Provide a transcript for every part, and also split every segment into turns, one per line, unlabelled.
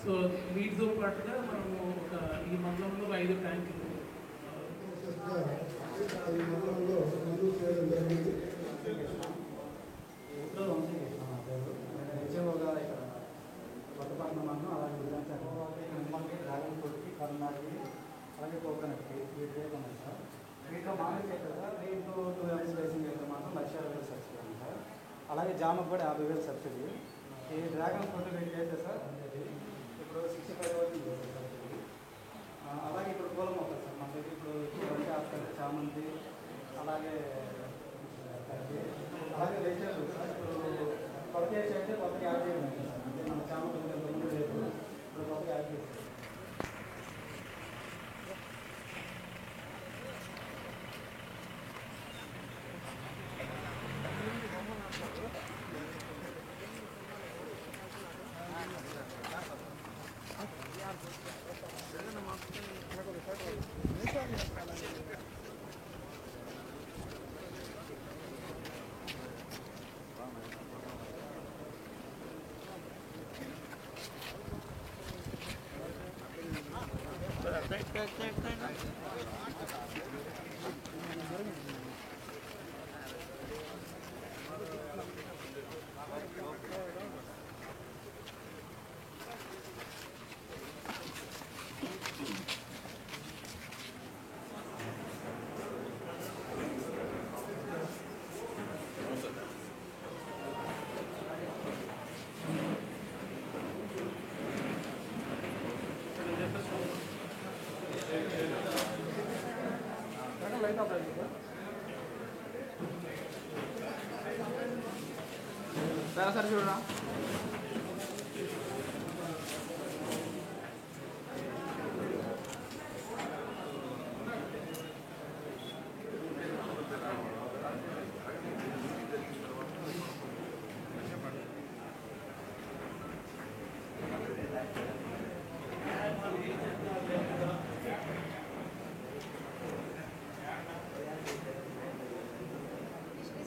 So వీటితో పాటుగా మనము ఒక ఈ మండలంలో 5 ట్యాంకులు
హెచ్ఎంఓగా ఇక్కడ కొత్తపట్నం అన్న అలాగే విధాంచారు డ్రాగన్ ఫ్రూట్కి కర్నాకి అలాగే కోకోనట్కి వీటి ఉన్నాయి సార్. వీటిలో మామూలుగా కదా 3 to 2 ML రేసింగ్ అయితే మాత్రం 1,20,000 సబ్సిడీ ఉంది సార్. అలాగే జామకు కూడా 50,000 సబ్సిడీ. ఈ డ్రాగన్ ఫ్రూట్ వీటికి అయితే సార్ ఇప్పుడు 65,000 సబ్సిడీ. అలాగే ఇప్పుడు పూల మొక్కలు సార్ మన దగ్గర ఇప్పుడు చామంతి అలాగే వెజిటేబుల్ సార్. ఇప్పుడు కొత్త అయితే కొత్తగా యాడ్ చేయడం సార్. అంటే మన చామంతి ముందు లేదు, ఇప్పుడు కొత్తగా యాడ్ చేస్తాం.
సరే చూడరా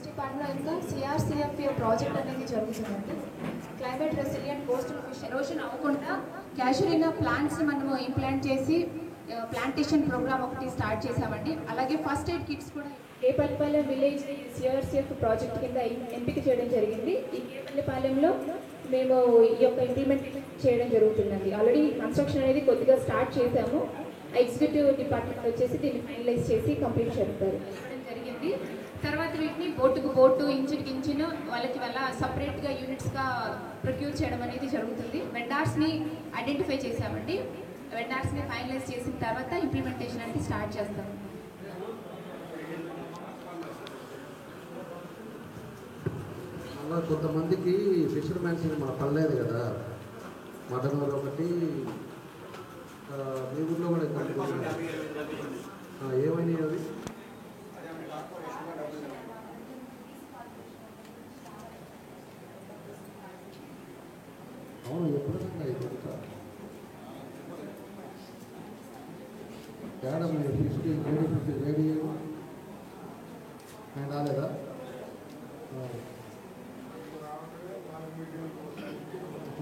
డిపార్ట్మెంట్లో ఇంకా సిఆర్సిఎఫ్ ప్రాజెక్ట్ అనేది జరుగుతుందండి. Climate resilient coastal fish erosion అవ్వకుండా క్యాషువల్గా ప్లాంట్స్ మనము ఇంప్లాంట్ చేసి ప్లాంటేషన్ ప్రోగ్రామ్ ఒకటి స్టార్ట్ చేసామండి. అలాగే ఫస్ట్ ఎయిడ్ కిట్స్ కూడా కేపల్లిపాలెం విలేజ్ సిఆర్సిఎఫ్ ప్రాజెక్ట్ కింద ఎంపిక చేయడం జరిగింది. ఈ కేపల్లిపాలెంలో మేము ఈ యొక్క ఇంప్లిమెంటేషన్ చేయడం జరుగుతుందండి. ఆల్రెడీ కన్స్ట్రక్షన్ అనేది కొద్దిగా స్టార్ట్ చేసాము. ఎగ్జిక్యూటివ్ డిపార్ట్మెంట్ వచ్చేసి దీన్ని ఫైనలైజ్ చేసి కంప్లీట్ చేయడం జరిగింది. తర్వాత వీటిని బోటుకు బోటు, ఇంచుకి ఇంచున్ వాళ్ళకి వల్ల సపరేట్గా యూనిట్స్గా ప్రొక్యూర్ చేయడం అనేది జరుగుతుంది. వెండార్స్ని ఐడెంటిఫై చేసామండి. వెండార్స్ని ఫైనలైజ్ చేసిన తర్వాత ఇంప్లిమెంటేషన్ అనేది స్టార్ట్ చేస్తాం.
అలా కొంతమందికి ఫిషర్మెన్స్ మన పర్లేదు కదా, మటన్లో ఒకటి మీ ఊళ్ళో కూడా ఏమైనాయి అవి? అవును, ఎప్పుడన్నా ఇదంతా తేడా మీరు 50 రెడీ నేను రాలేదా?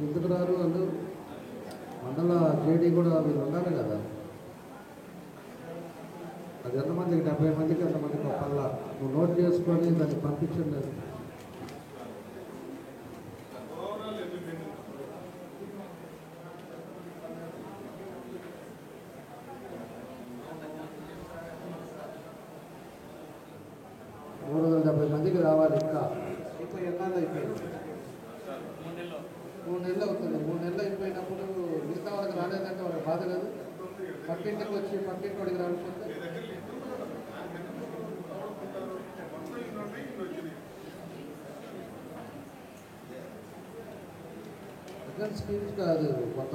ఎందుకు రారు వాళ్ళు? మండల జేడీ కూడా మీరు ఉన్నారు కదా, అది ఎంతమందికి 70 మందికి ఎంతమందికి పల్లా నువ్వు నోట్ చేసుకొని దాన్ని పంపించండి. మందికి రావాలి. ఇంకా అయిపోయి ఎన్నాళ్ళు అయిపోయింది? 3 నెలలు అవుతుంది. 3 నెలలు అయిపోయినప్పుడు మిగతా వాళ్ళకి రాలేదంటే వాళ్ళకి బాధ లేదు. పక్కింటికి వచ్చి పక్కింటి వాడికి రాకపోతే స్కీమ్స్ కాదు. కొంత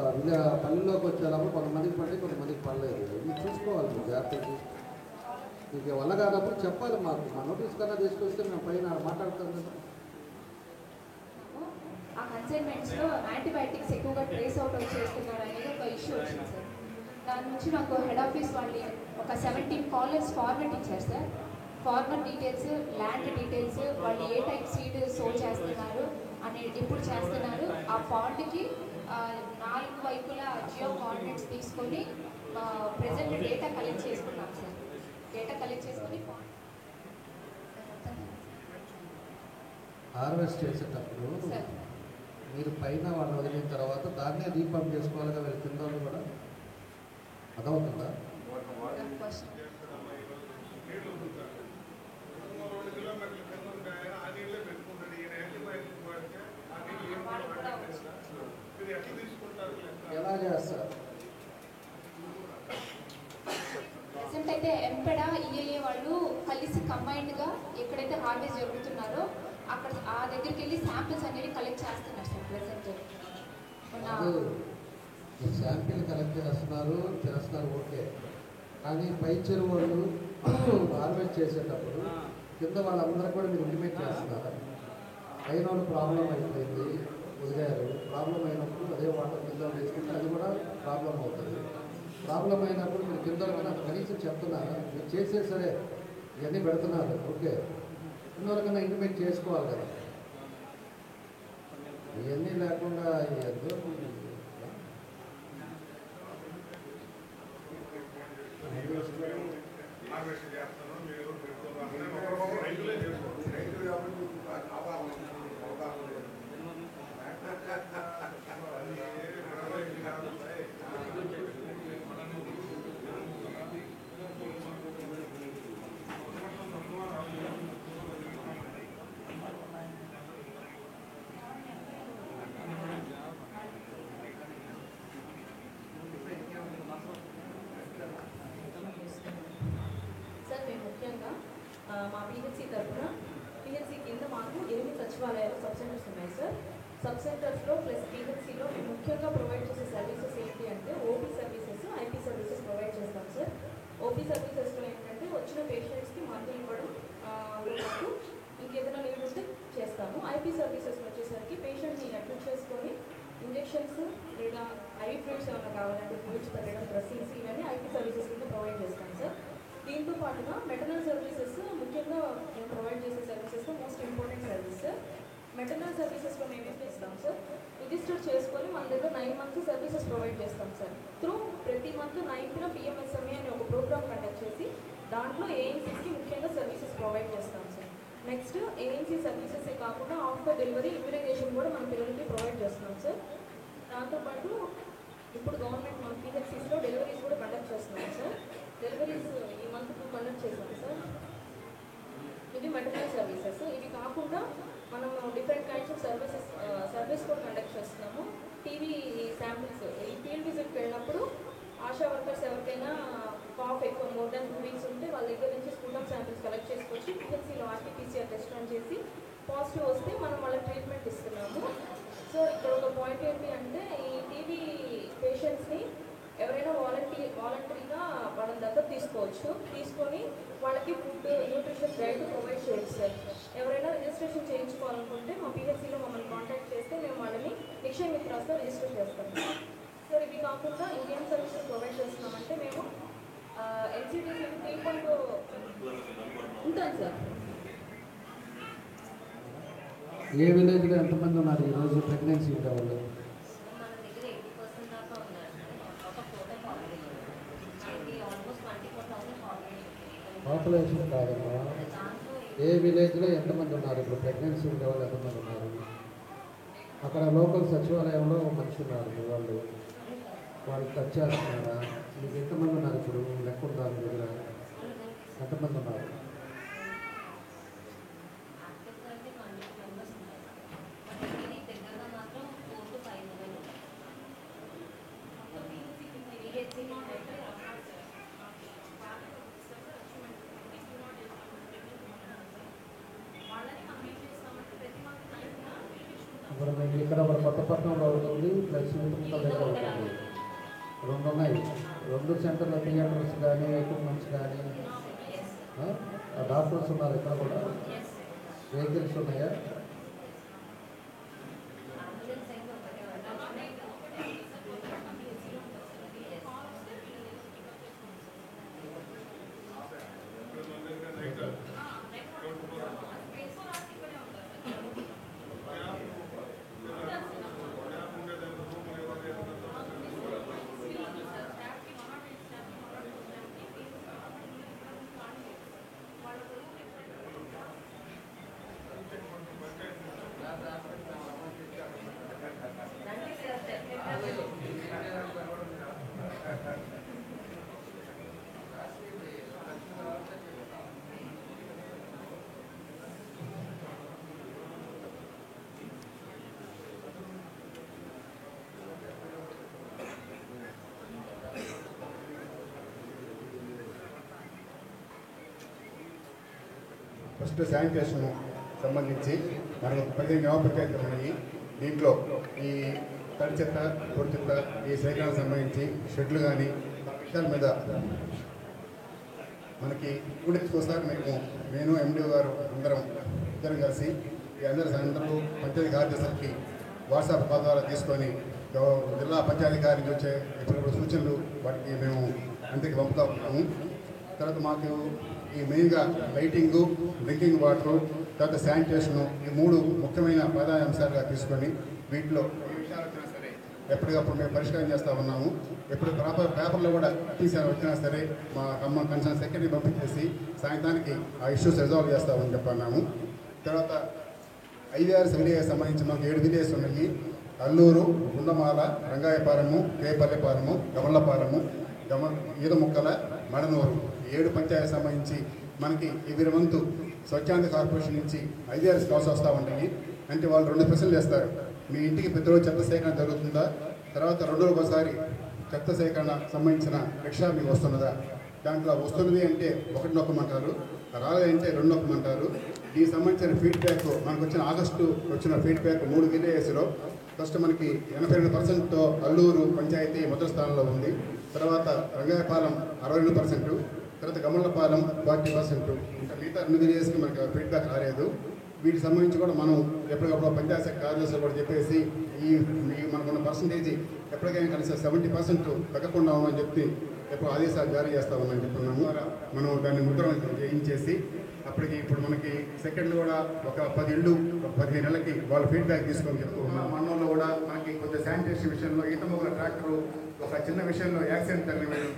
పల్లెల్లోకి వచ్చేటప్పుడు కొంతమందికి పడి కొంతమందికి పడలేదు. ఇది చూసుకోవాలి, మీరు జాగ్రత్తగా మీకు వల్ల కానప్పుడు చెప్పాలి. మాకు మా నోటీస్ కన్నా తీసుకొస్తే మేము పైన మాట్లాడుతాం కదా.
ఆ కన్సైన్మెంట్స్లో యాంటీబయాటిక్స్ ఎక్కువగా ట్రేస్ అవుట్ చేస్తున్నారు అనేది ఒక ఇష్యూ వచ్చింది సార్. దాని నుంచి నాకు హెడ్ ఆఫీస్ వాళ్ళు ఒక 17 కాలమ్స్ ఫార్మెట్ ఇచ్చారు sir. Farmer details, land details, వాళ్ళు ఏ టైప్ సీడ్ సో చేస్తున్నారు అని ఎప్పుడు చేస్తున్నారు, ఆ పాండ్కి 4 వైపులా జియో కోఆర్డినేట్స్ తీసుకొని ప్రెసెంట్ డేటా కలెక్ట్ చేసుకున్నాం సార్. డేటా కలెక్ట్ చేసుకొని
హార్వెస్ట్ చేసేటప్పుడు మీరు పైన వాళ్ళు వదిలిన తర్వాత దాన్నే రీపంప్ చేసుకోవాలిగా వీళ్ళు కింద వాళ్ళు కూడా అదవుతుందా? ఎలా చేస్తారు?
ప్రెసెంట్ అయితే ఎంపెడా ఈఏఏ వాళ్ళు కలిసి కంబైన్డ్గా ఎక్కడైతే హార్వెస్ట్ జరుగుతున్నారో అక్కడ ఆ దగ్గరికి వెళ్ళి శాంపిల్స్ అనేవి కలెక్ట్ చేస్తున్నారు సార్. ప్రెసెంట్
శాంపిల్ కలెక్ట్ చేస్తున్నారు ఓకే, కానీ పై చెరువు వాళ్ళు హార్వెస్ట్ చేసేటప్పుడు కింద వాళ్ళందరూ కూడా మీరు ఇంటిమేట్ చేస్తున్నారు. పైన వాళ్ళు ప్రాబ్లం అయిపోయింది వదిలేరు, ప్రాబ్లం అయినప్పుడు అదే వాటర్ కింద వేసుకుంటే అది కూడా ప్రాబ్లం అవుతుంది. ప్రాబ్లం అయినప్పుడు మీరు కింద కనీసం చెప్తున్నారు, మీరు చేసే సరే ఇవన్నీ పెడుతున్నారు ఓకే, ఇన్నోళ్ళకన్నా ఇంటిమేట్ చేసుకోవాలి కదా. ఇవన్నీ లేకుండా ఏదో
మా పిహెచ్సి తరఫున పిహెచ్సి కింద మాకు 8 సచివాలయాలు సబ్ సెంటర్స్ ఉన్నాయి సార్. సబ్ సెంటర్స్లో ప్లస్ పిహెచ్సిలో మేము ముఖ్యంగా ప్రొవైడ్ చేసే సర్వీసెస్ ఏంటి అంటే OP services, IP services provide చేస్తాం సార్. ఓపీ సర్వీసెస్లో ఏంటంటే వచ్చిన పేషెంట్స్కి మందులు ఇవ్వడం, ఇంకేదైనా నీడ్ ఉంటే చేస్తాము. ఐపీ సర్వీసెస్లో వచ్చేసరికి పేషెంట్ని అడ్మిట్ చేసుకొని ఇంజెక్షన్స్ లేదా ఐ ఫ్లూయిడ్స్ ఏమైనా కావాలంటే ఫ్లూయిడ్స్ పెట్టడం, డ్రెస్సింగ్స్ ఇవన్నీ ఐపీ సర్వీసెస్ కింద ప్రొవైడ్ చేస్తాం సార్. దీంతో పాటుగా మెటర్నల్ సర్వీసెస్ ముఖ్యంగా మేము ప్రొవైడ్ చేసే సర్వీసెస్లో most important service sir. Maternal సర్వీసెస్లో మేము ఏం చేస్తాం సార్, రిజిస్టర్ చేసుకొని మన దగ్గర 9 మంత్స్ సర్వీసెస్ ప్రొవైడ్ చేస్తాం సార్. ప్రతి మంత్ 9th పిఎంఎస్ఎంఏ అనే ఒక ప్రోగ్రామ్ కండక్ట్ చేసి దాంట్లో ఏఎన్సీస్కి ముఖ్యంగా సర్వీసెస్ ప్రొవైడ్ చేస్తాం సార్. నెక్స్ట్ ఏఎన్సీ సర్వీసెసే కాకుండా ఆఫ్టర్ డెలివరీ ఇమ్యునైజేషన్ కూడా మన పిల్లలకి ప్రొవైడ్ చేస్తున్నాం సార్. దాంతోపాటు ఇప్పుడు గవర్నమెంట్ మన పిహెచ్సిస్లో డెలివరీస్ కూడా కండక్ట్ చేస్తున్నాం సార్. డెలివరీస్ ఈ మంత్ కండక్ట్ చేస్తాం సార్. ఇది మెటర్నల్ సర్వీసెస్. ఇవి కాకుండా మనం డిఫరెంట్ కైండ్స్ ఆఫ్ సర్వీస్ కూడా కండక్ట్ చేస్తున్నాము. టీవీ శాంపిల్స్ ఈ ఫీల్డ్ విజిట్కి వెళ్ళినప్పుడు ఆశా వర్కర్స్ ఎవరికైనా కాఫ్ ఎక్కువ మోర్ దాన్ 2 వీక్స్ ఉంటే వాళ్ళ దగ్గర నుంచి school samples collect చేసుకొచ్చి పిహెచ్సిలో RTPCR test run చేసి పాజిటివ్ వస్తే మనం వాళ్ళకి ట్రీట్మెంట్ ఇస్తున్నాము. సో ఇక్కడ ఒక పాయింట్ ఏంటి అంటే ఈ టీబీ పేషెంట్స్ని ఎవరైనా వాలంటరీగా వాళ్ళ దగ్గర తీసుకొని వాళ్ళకి ఫుడ్ న్యూట్రిషన్ డైట్ ప్రొవైడ్ చేయొచ్చు సార్. ఎవరైనా రిజిస్ట్రేషన్ చేయించుకోవాలనుకుంటే మా పిహెచ్సిలో మమ్మల్ని కాంటాక్ట్ చేస్తే మేము వాళ్ళని నిక్షయ మిత్రాస్తో రిజిస్టర్ చేస్తాము సార్. ఇవి కాకుండా ఇంకేం సర్వీసెస్ ప్రొవైడ్ చేస్తున్నామంటే మేము ఎన్సిటీసీ 3.0 ఉంటాను సార్.
ఏ విలేజ్లో ఎంతమంది ఉన్నారు ఈరోజు ప్రెగ్నెన్సీ వాళ్ళు?
మన దగ్గర 80% దాకా ఉన్నారు. ఒక టోటల్ ఆల్మోస్ట్ 24,000
పాపులేషన్ కాదమ్మా, ఏ విలేజ్లో ఎంతమంది ఉన్నారు ఇప్పుడు ప్రెగ్నెన్సీ ఉండే వాళ్ళు ఎంతమంది ఉన్నారు? అక్కడ లోకల్ సచివాలయంలో మనిషి ఉన్నారు, వాళ్ళు టచ్ చేస్తున్నారా? మీకు ఎంతమంది ఉన్నారు ఇప్పుడు లెక్క ఉందా మీ దగ్గర? ఎంతమంది ఉన్నారు? ఇప్పుడు మీకు ఇక్కడ ఒక కొత్తపట్నంలో అవుతుంది, ప్లస్ ఇంటిముక్కల దగ్గర అవుతుంది. 2 ఉన్నాయి. 2 సెంటర్ల థియేటర్స్ కానీ ఎక్విప్మెంట్స్ కానీ డాక్టర్స్ ఉన్నారు. ఇక్కడ కూడా వెహికల్స్ ఉన్నాయా?
ఫస్ట్ శానిటేషన్ సంబంధించి మనకు 15 గ్రామ పంచాయతీలు ఉన్నాయి. దీంట్లో ఈ తడి చెత్త, పొడి చెత్త, ఈ సేకరణకు సంబంధించి షెడ్లు కానీ విషయాల మీద మనకి ఒకసారి నేను ఎండి గారు ఇద్దరం కలిసి ఈ అందరూ పంచాయతీ కార్యదర్శులకి వాట్సాప్ కాల్ ద్వారా తీసుకొని జిల్లా పంచాయతీ గారి నుంచి వచ్చే ఎప్పుడు సూచనలు వాటికి మేము అందరికి పంపుతా ఉన్నాము. తర్వాత మాకు ఈ మెయిన్గా లైటింగు, డ్రింకింగ్ వాటరు, తర్వాత శానిటేషను, ఈ 3 ముఖ్యమైన ప్రధాన అంశాలుగా తీసుకొని వీటిలో ఏ విషయాలు వచ్చినా సరే ఎప్పటికప్పుడు మేము పరిష్కారం చేస్తూ ఉన్నాము. ఎప్పుడు పేపర్లో కూడా వచ్చినా సరే మా కన్సర్న్ సెక్రటరీ పంపించేసి సాయంత్రానికి ఆ ఇష్యూస్ రిజాల్వ్ చేస్తామని చెప్పన్నాము. తర్వాత 5-6 విలేజ్ సంబంధించి మాకు 7 విలేజెస్ ఉన్నాయి. అల్లూరు, గుండమాల, రంగాయపాలెము, కేపల్లెపాలెము, గమలపాలెము, ఈదముక్కల, మడనూరు 7 పంచాయతీ సంబంధించి మనకి ఎవరి వంతు స్వచ్ఛాంద కార్పొరేషన్ నుంచి 5-6 కాల్స్ వస్తూ ఉంటాయి. అంటే వాళ్ళు 2 ప్రశ్నలు చేస్తారు. మీ ఇంటికి ప్రతిరోజు చెత్త సేకరణ జరుగుతుందా? తర్వాత 2 రోజులకు ఒకసారి చెత్త సేకరణ సంబంధించిన రిక్షా మీకు వస్తున్నదా? దాంట్లో వస్తున్నది అంటే 1 నొక్కమంటారు, రాలేదంటే 2 నొక్కమంటారు. దీనికి సంబంధించిన ఫీడ్బ్యాక్ మనకు వచ్చిన ఆగస్టు వచ్చిన ఫీడ్బ్యాక్ 3 విలేజెస్లో ఫస్ట్ మనకి 82% అల్లూరు పంచాయతీ మొదటి స్థానంలో ఉంది. తర్వాత రంగాయపాలెం 62%, తర్వాత గమలపాలెం 40%. ఇంకా మిగతా 2 విలేజెస్కి మనకి ఫీడ్బ్యాక్ రాలేదు. వీటికి సంబంధించి కూడా మనం ఎప్పటికప్పుడు పంచాయతీ శాఖ కార్యదర్శులు కూడా చెప్పేసి ఈ మనకున్న పర్సంటేజ్ ఎప్పటికైనా కనీసం 70% తగ్గకుండా ఉందని చెప్పి ఎప్పుడు ఆదేశాలు జారీ చేస్తా ఉన్నామని చెప్తున్నాము. మనం దాన్ని ముద్రణ చేయించేసి అప్పటికి ఇప్పుడు మనకి సెకండ్లు కూడా ఒక 10 ఇళ్ళు 15 నెలలకి వాళ్ళ ఫీడ్బ్యాక్ తీసుకొని చెప్తూ ఉన్నాం. మండలంలో కూడా మనకి కొంచెం శానిటేషన్ విషయంలో ఈతమొగల ట్రాక్టరు ఒక చిన్న విషయంలో యాక్సిడెంట్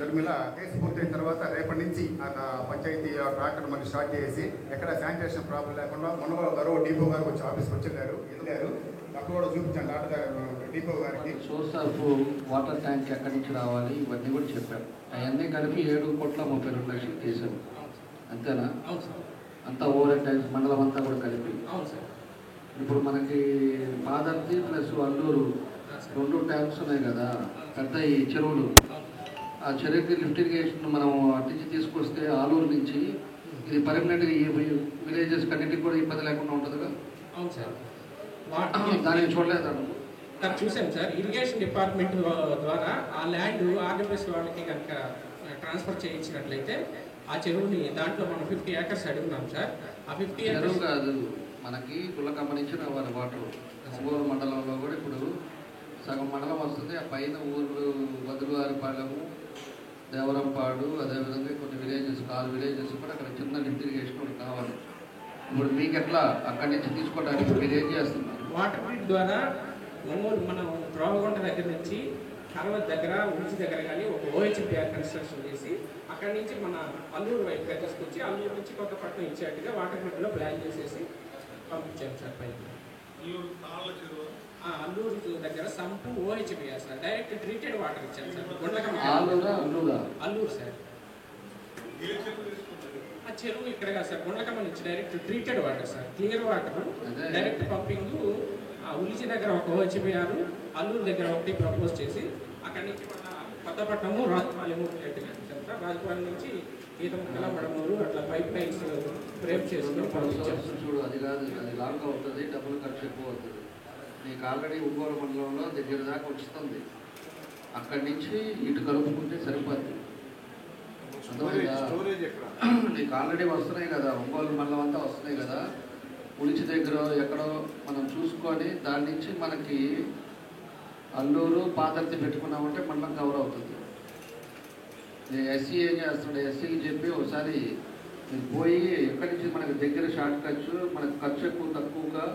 జరిగిన కేసు పూర్తయిన తర్వాత రేపటి నుంచి ఆ పంచాయతీ ఆ ట్రాక్టర్ మనకి స్టార్ట్ చేసి ఎక్కడ శానిటేషన్ ప్రాబ్లం లేకుండా మునగోలు గారు డీపో గారు వచ్చి ఆఫీస్కి వచ్చారు. అక్కడ కూడా చూపించండి డీపో గారికి.
సోర్స్ ఆఫ్ వాటర్ ట్యాంక్ ఎక్కడి నుంచి రావాలి ఇవన్నీ కూడా చెప్పారు. అవన్నీ కలిపి 7,32,00,000 చేశారు. అంతేనా? అంతా ఓవర్ ట్యాంక్స్ మండలం అంతా కూడా కలిపి. ఇప్పుడు మనకి పాదర్తి ప్లస్ అల్లూరు 2 ట్యాంక్స్ ఉన్నాయి కదా, పెద్ద ఈ చెరువులు. ఆ చెరువుకి లిఫ్ట్ ఇరిగేషన్ మనం అట్టించి తీసుకొస్తే ఆలూరు నుంచి ఇది పర్మనెంట్గా ఈ విలేజెస్ కన్నింటికి కూడా ఇబ్బంది లేకుండా ఉంటుందిగా.
అవును సార్.
దాన్ని చూడలేదు
సార్, చూసాం సార్. ఇరిగేషన్ డిపార్ట్మెంట్ ద్వారా ఆ ల్యాండ్ ఆర్డబ్ల్యూఎస్ వాళ్ళకి కనుక ట్రాన్స్ఫర్ చేయించినట్లయితే ఆ చెరువుని దాంట్లో మనం 50 acres అడుగున్నాం సార్. ఆ 50 acres
కాదు, మనకి గుల్లకమ్మ నుంచి రావాలి వాటర్. ఒంగోలు మండలంలో కూడా ఇప్పుడు సగం మండలం వస్తుంది. ఆ పైన ఊర్లు వదులువారిపాలెము, దేవరంపాడు, అదేవిధంగా కొన్ని విలేజెస్ 4 విలేజెస్ కూడా అక్కడ చిన్న లిఫ్ట్ ఇరిగేషన్ కూడా కావాలి. ఇప్పుడు మీకు ఎట్లా అక్కడి నుంచి తీసుకోవడానికి మీరు ఏం చేస్తున్నారు?
వాటర్ గ్రిడ్ ద్వారా ఒంగోలు మనం త్రోవగుంట దగ్గర నుంచి కరవత్ దగ్గర ఉడిచి దగ్గర కానీ ఒక OHPR కన్స్ట్రక్షన్ చేసి అక్కడి నుంచి మన అల్లూరు వైపుగా తీసుకొచ్చి అల్లూరు నుంచి కొత్తపట్నం ఇచ్చేట్టుగా వాటర్ గ్రిడ్లో ప్లాన్ చేసేసి పంపించాం సార్ పైకి. అల్లూరు దగ్గర sump OHPR sir direct treated water ఇచ్చాను సార్. అల్లూరు సార్. ఆ చెరువు ఇక్కడ కాదు సార్, గుండ్లకమ్మ నుంచి direct treated water sir, clear water direct pumping. Ulichi దగ్గర ఒక OHPR, అల్లూరు దగ్గర ఒకటి ప్రపోజ్ చేసి అక్కడి నుంచి మన కొత్తపట్నము, రాజపాలెము సార్. రాజపాలెం నుంచి ఈతముక్కల, మడమూరు అట్లా పైప్ లైన్స్ బ్రేక్ చేసుకుని
చూడు. అది కాదు, అది లాంగ్ అవుతుంది, డబ్బులు ఖర్చు ఎక్కువ అవుతుంది. నీకు ఆల్రెడీ ఒంగోలు మండలంలో దగ్గర దాకా వస్తుంది. అక్కడి నుంచి ఇటు కలుపుకుంటే సరిపోద్ది. నీకు ఆల్రెడీ వస్తున్నాయి కదా, ఒంగోలు మండలం అంతా వస్తున్నాయి కదా. ఉలిచి దగ్గర ఎక్కడో మనం చూసుకొని దాని నుంచి మనకి అల్లూరు పాదర్తి పెట్టుకున్నామంటే మండలం కవర్ అవుతుంది. ఎస్సీ ఏం చేస్తున్నాడు, ఎస్సీకి చెప్పి ఒకసారి మీరు పోయి ఎక్కడి నుంచి మనకి దగ్గర షార్ట్ ఖర్చు, మనకు ఖర్చు ఎక్కువ తక్కువగా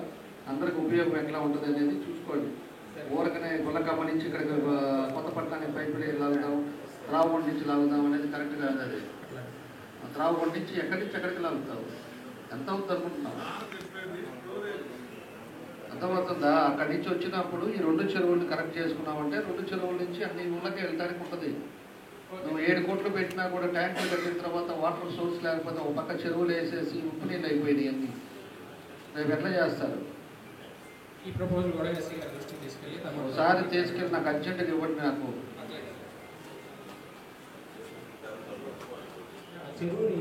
అందరికి ఉపయోగం ఎట్లా ఉంటుంది అనేది చూసుకోండి. ఊరకనే గుల్లకమ్మ నుంచి ఇక్కడికి కొత్తపట్నానికి పైపు లాగుదాం, త్రావుగొండ నుంచి లాగుదాం అనేది కరెక్ట్ కాదు. అది త్రావుగొండ నుంచి ఎక్కడి నుంచి ఎక్కడికి లాగుతావు, ఎంత అవుతుంది అనుకుంటున్నావు? అర్థమవుతుందా? అక్కడి నుంచి వచ్చినప్పుడు ఈ 2 చెరువులను కరెక్ట్ చేసుకున్నామంటే 2 చెరువుల నుంచి అన్ని ఊళ్ళకి వెళ్ళడానికి ఉంటుంది. నువ్వు 7 కోట్లు పెట్టినా కూడా ట్యాంకులు కట్టిన తర్వాత వాటర్ సోర్స్ లేకపోతే ఒక పక్క చెరువులు వేసేసి ఉప్పు నీళ్ళు అయిపోయినాయి అన్ని. రేపు ఎట్లా చేస్తారు?
ఈ ప్రపోజల్ కూడా ఎస్సీ గారి దృష్టికి తీసుకెళ్ళి
ఒకసారి తీసుకెళ్ళి నాకు అర్జెంట్గా ఇవ్వండి. నాకు
చెరువుని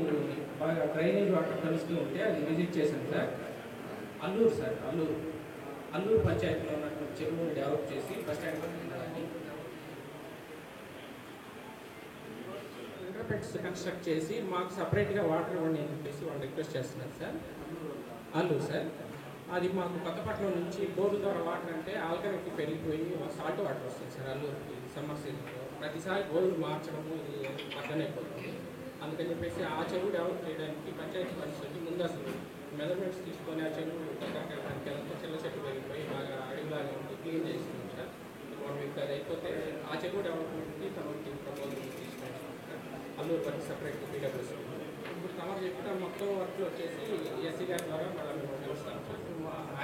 బాగా డ్రైనేజ్ వాటర్ కలుస్తూ ఉంటే అది విజిట్ చేశాను సార్. అల్లూరు సార్, అల్లూరు పంచాయతీలో ఉన్నటువంటి చెరువును డెవలప్ చేసి బస్ స్టాండ్ పడుతుందని ఇంటర్పెట్స్ కన్స్ట్రక్ట్ చేసి మాకు సపరేట్గా వాటర్ ఇవ్వండి అని చెప్పేసి వాళ్ళు రిక్వెస్ట్ చేస్తున్నారు సార్. అల్లూరు సార్, అది మాకు కొత్తపట్నం నుంచి బోర్డు ద్వారా వాటర్ అంటే ఆల్కనెక్కి పెరిగిపోయి సాల్ట్ వాటర్ వస్తుంది సార్. అల్లూరుకి సమ్మర్ సీజన్లో ప్రతిసారి బోర్డు మార్చడము ఇది అర్థమైపోతుంది. అందుకని చెప్పేసి ఆ చెరువు డెవలప్ చేయడానికి పంచాయతీ పరిస్థితి ముందు అసలు మెజర్మెంట్స్ తీసుకొని ఆ చెరువు దగ్గరికి చిన్న చెట్టు పెరిగిపోయి బాగా అడవిలాగా ఉండి క్లీన్ చేస్తున్నాం సార్. మీకు అది అయిపోతే ఆ చెరువు డెవలప్మెంట్కి తమకి ప్రపోజల్ తీసుకుంటాం సార్. అల్లూరు వరకు సపరేట్ పీడబ్ల్యూసీ ఇప్పుడు తమరు చెప్పిన మొత్తం వర్క్లు వచ్చేసి ఎస్సీ గారి ద్వారా మళ్ళీ మేము తెలుస్తాం సార్.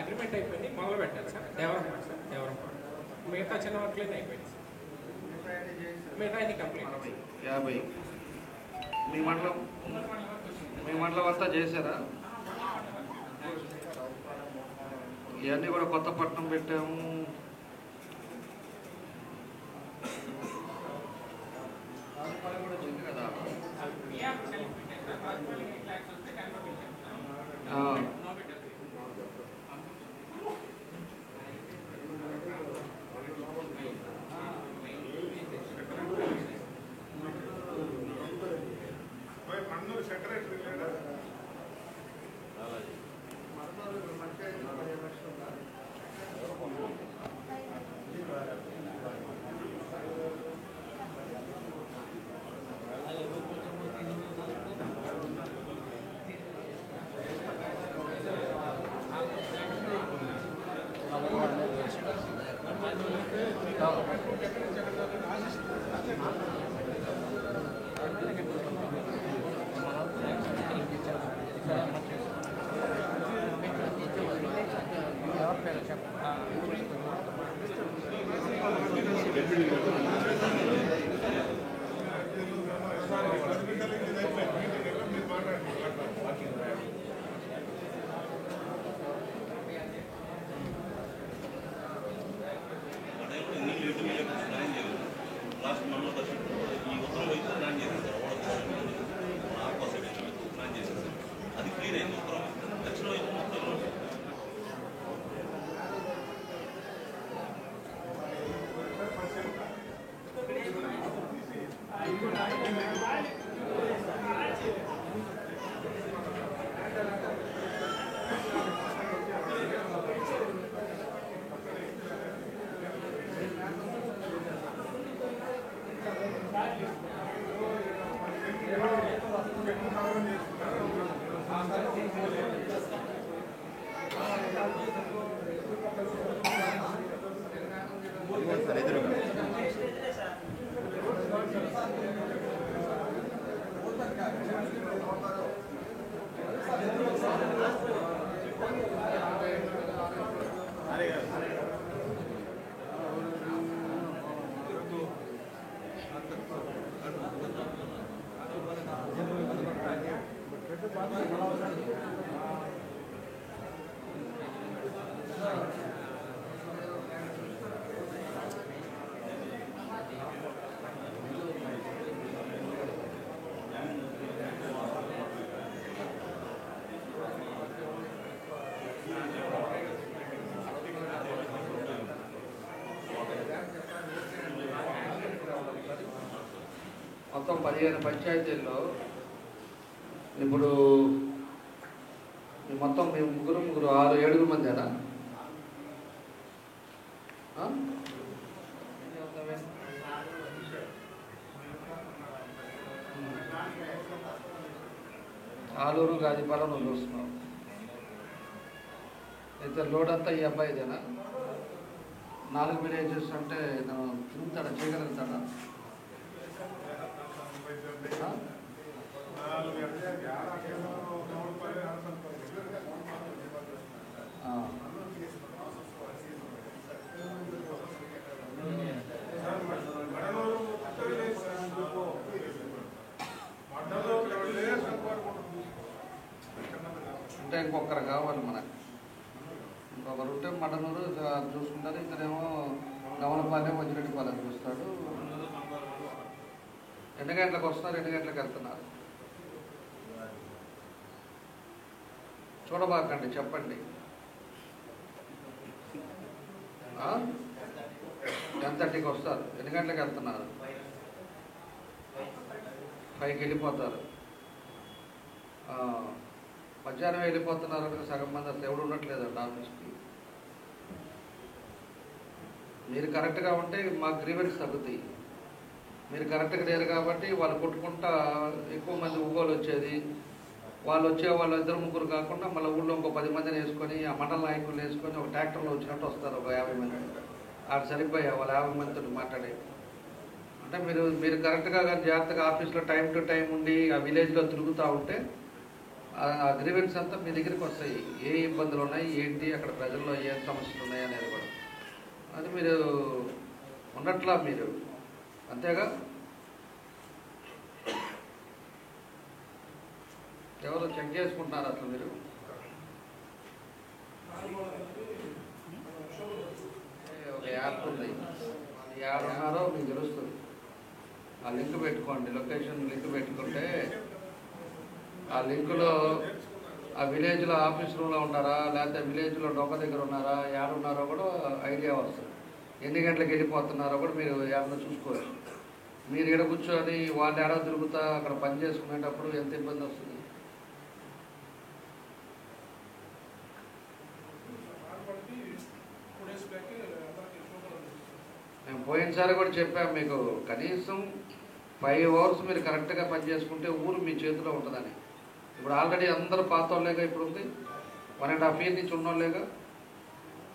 అగ్రిమెంట్ అయిపోయింది, మొదలు పెట్టాలి సార్. దేవరంపాడు సార్, దేవరంపాడు. మిగతా చిన్న వర్క్లన్నీ అయిపోయింది సార్. మిగతా అన్ని కంప్లీట్
50 మీ మండలం అంతా చేశారా? ఇవన్నీ కూడా కొత్తపట్నం పెట్టాము. కదా మొత్తం 15 పంచాయతీల్లో ఇప్పుడు మొత్తం మేము ముగ్గురు 6-7 మందేనా? ఆలూరు గాజీపాలెం నువ్వు చూస్తున్నావు. అయితే లోడ్ అంతా ఈ అబ్బాయిదేనా? 4 విలేజెస్ అంటే తిరుగుతాడా, చేయగలుగుతాడా? అంటే ఇంకొకరు కావాలి మనకు. ఇంకొకరు ఉంటే మడనూరు చూసుకుంటారు, ఇతనేమో గమనపాలెం వజ్రెడ్డిపాలెం చూస్తాడు. ఎన్ని గంటలకు వస్తున్నారు, ఎన్ని గంటలకు వెళ్తున్నారు? చూడబాకండి, చెప్పండి. 10:30కి వస్తారు. ఎన్ని గంటలకు వెళ్తున్నారు? 5కి వెళ్ళిపోతారు. మధ్యాహ్నం వెళ్ళిపోతున్నారు. సగం మంది అసలు ఎవరు ఉండట్లేదండి ఆఫీస్కి. మీరు కరెక్ట్గా ఉంటే మాకు గ్రీవెన్స్ తగ్గుతాయి. మీరు కరెక్ట్గా లేరు కాబట్టి వాళ్ళు కొట్టుకుంటా ఎక్కువ మంది ఊగోలు వచ్చేది. వాళ్ళు వాళ్ళు 2-3 కాకుండా మళ్ళీ ఊళ్ళో ఇంకో 10 మందిని వేసుకొని ఆ మండల నాయకులను వేసుకొని ఒక ట్రాక్టర్లో వచ్చినట్టు వస్తారు. ఒక 50 మంది ఆడ సరిపోయా వాళ్ళు 50 మందితో మాట్లాడే. అంటే మీరు కరెక్ట్గా కానీ జాగ్రత్తగా ఆఫీస్లో టైం టు టైం ఉండి ఆ విలేజ్లో తిరుగుతూ ఉంటే ఆ గ్రీవెన్స్ అంతా మీ దగ్గరికి వస్తాయి. ఏ ఇబ్బందులు ఉన్నాయి, ఏంటి, అక్కడ ప్రజల్లో ఏ సమస్యలు ఉన్నాయి అనేది కూడా. అది మీరు ఉన్నట్లా మీరు అంతేగా. ఎవరు చెక్ చేసుకుంటున్నారు అసలు మీరు? ఒక యాప్ ఉంది, యాడ్ ఉన్నారో మీకు తెలుస్తుంది. ఆ లింక్ పెట్టుకోండి, లొకేషన్ లింక్ పెట్టుకుంటే ఆ లింకులో ఆ విలేజ్లో ఆఫీస్ రూమ్లో ఉన్నారా లేకపోతే విలేజ్లో డొక్క దగ్గర ఉన్నారా, యాడ్ ఉన్నారో కూడా ఐడియా వస్తుంది. ఎన్ని గంటలకు వెళ్ళిపోతున్నారో కూడా మీరు యాప్లో చూసుకోవచ్చు. మీరు ఇక్కడ కూర్చొని వాళ్ళు ఏడా తిరుగుతా అక్కడ పని చేసుకునేటప్పుడు ఎంత ఇబ్బంది వస్తుంది. మేము పోయినసారి కూడా చెప్పాము మీకు, కనీసం 5 hours మీరు కరెక్ట్గా పని చేసుకుంటే ఊరు మీ చేతిలో ఉంటుందని. ఇప్పుడు ఆల్రెడీ అందరూ పాత వాళ్ళేగా ఇప్పుడు ఉంది, 1.5 year నుంచి ఉన్నోళ్ళేగా.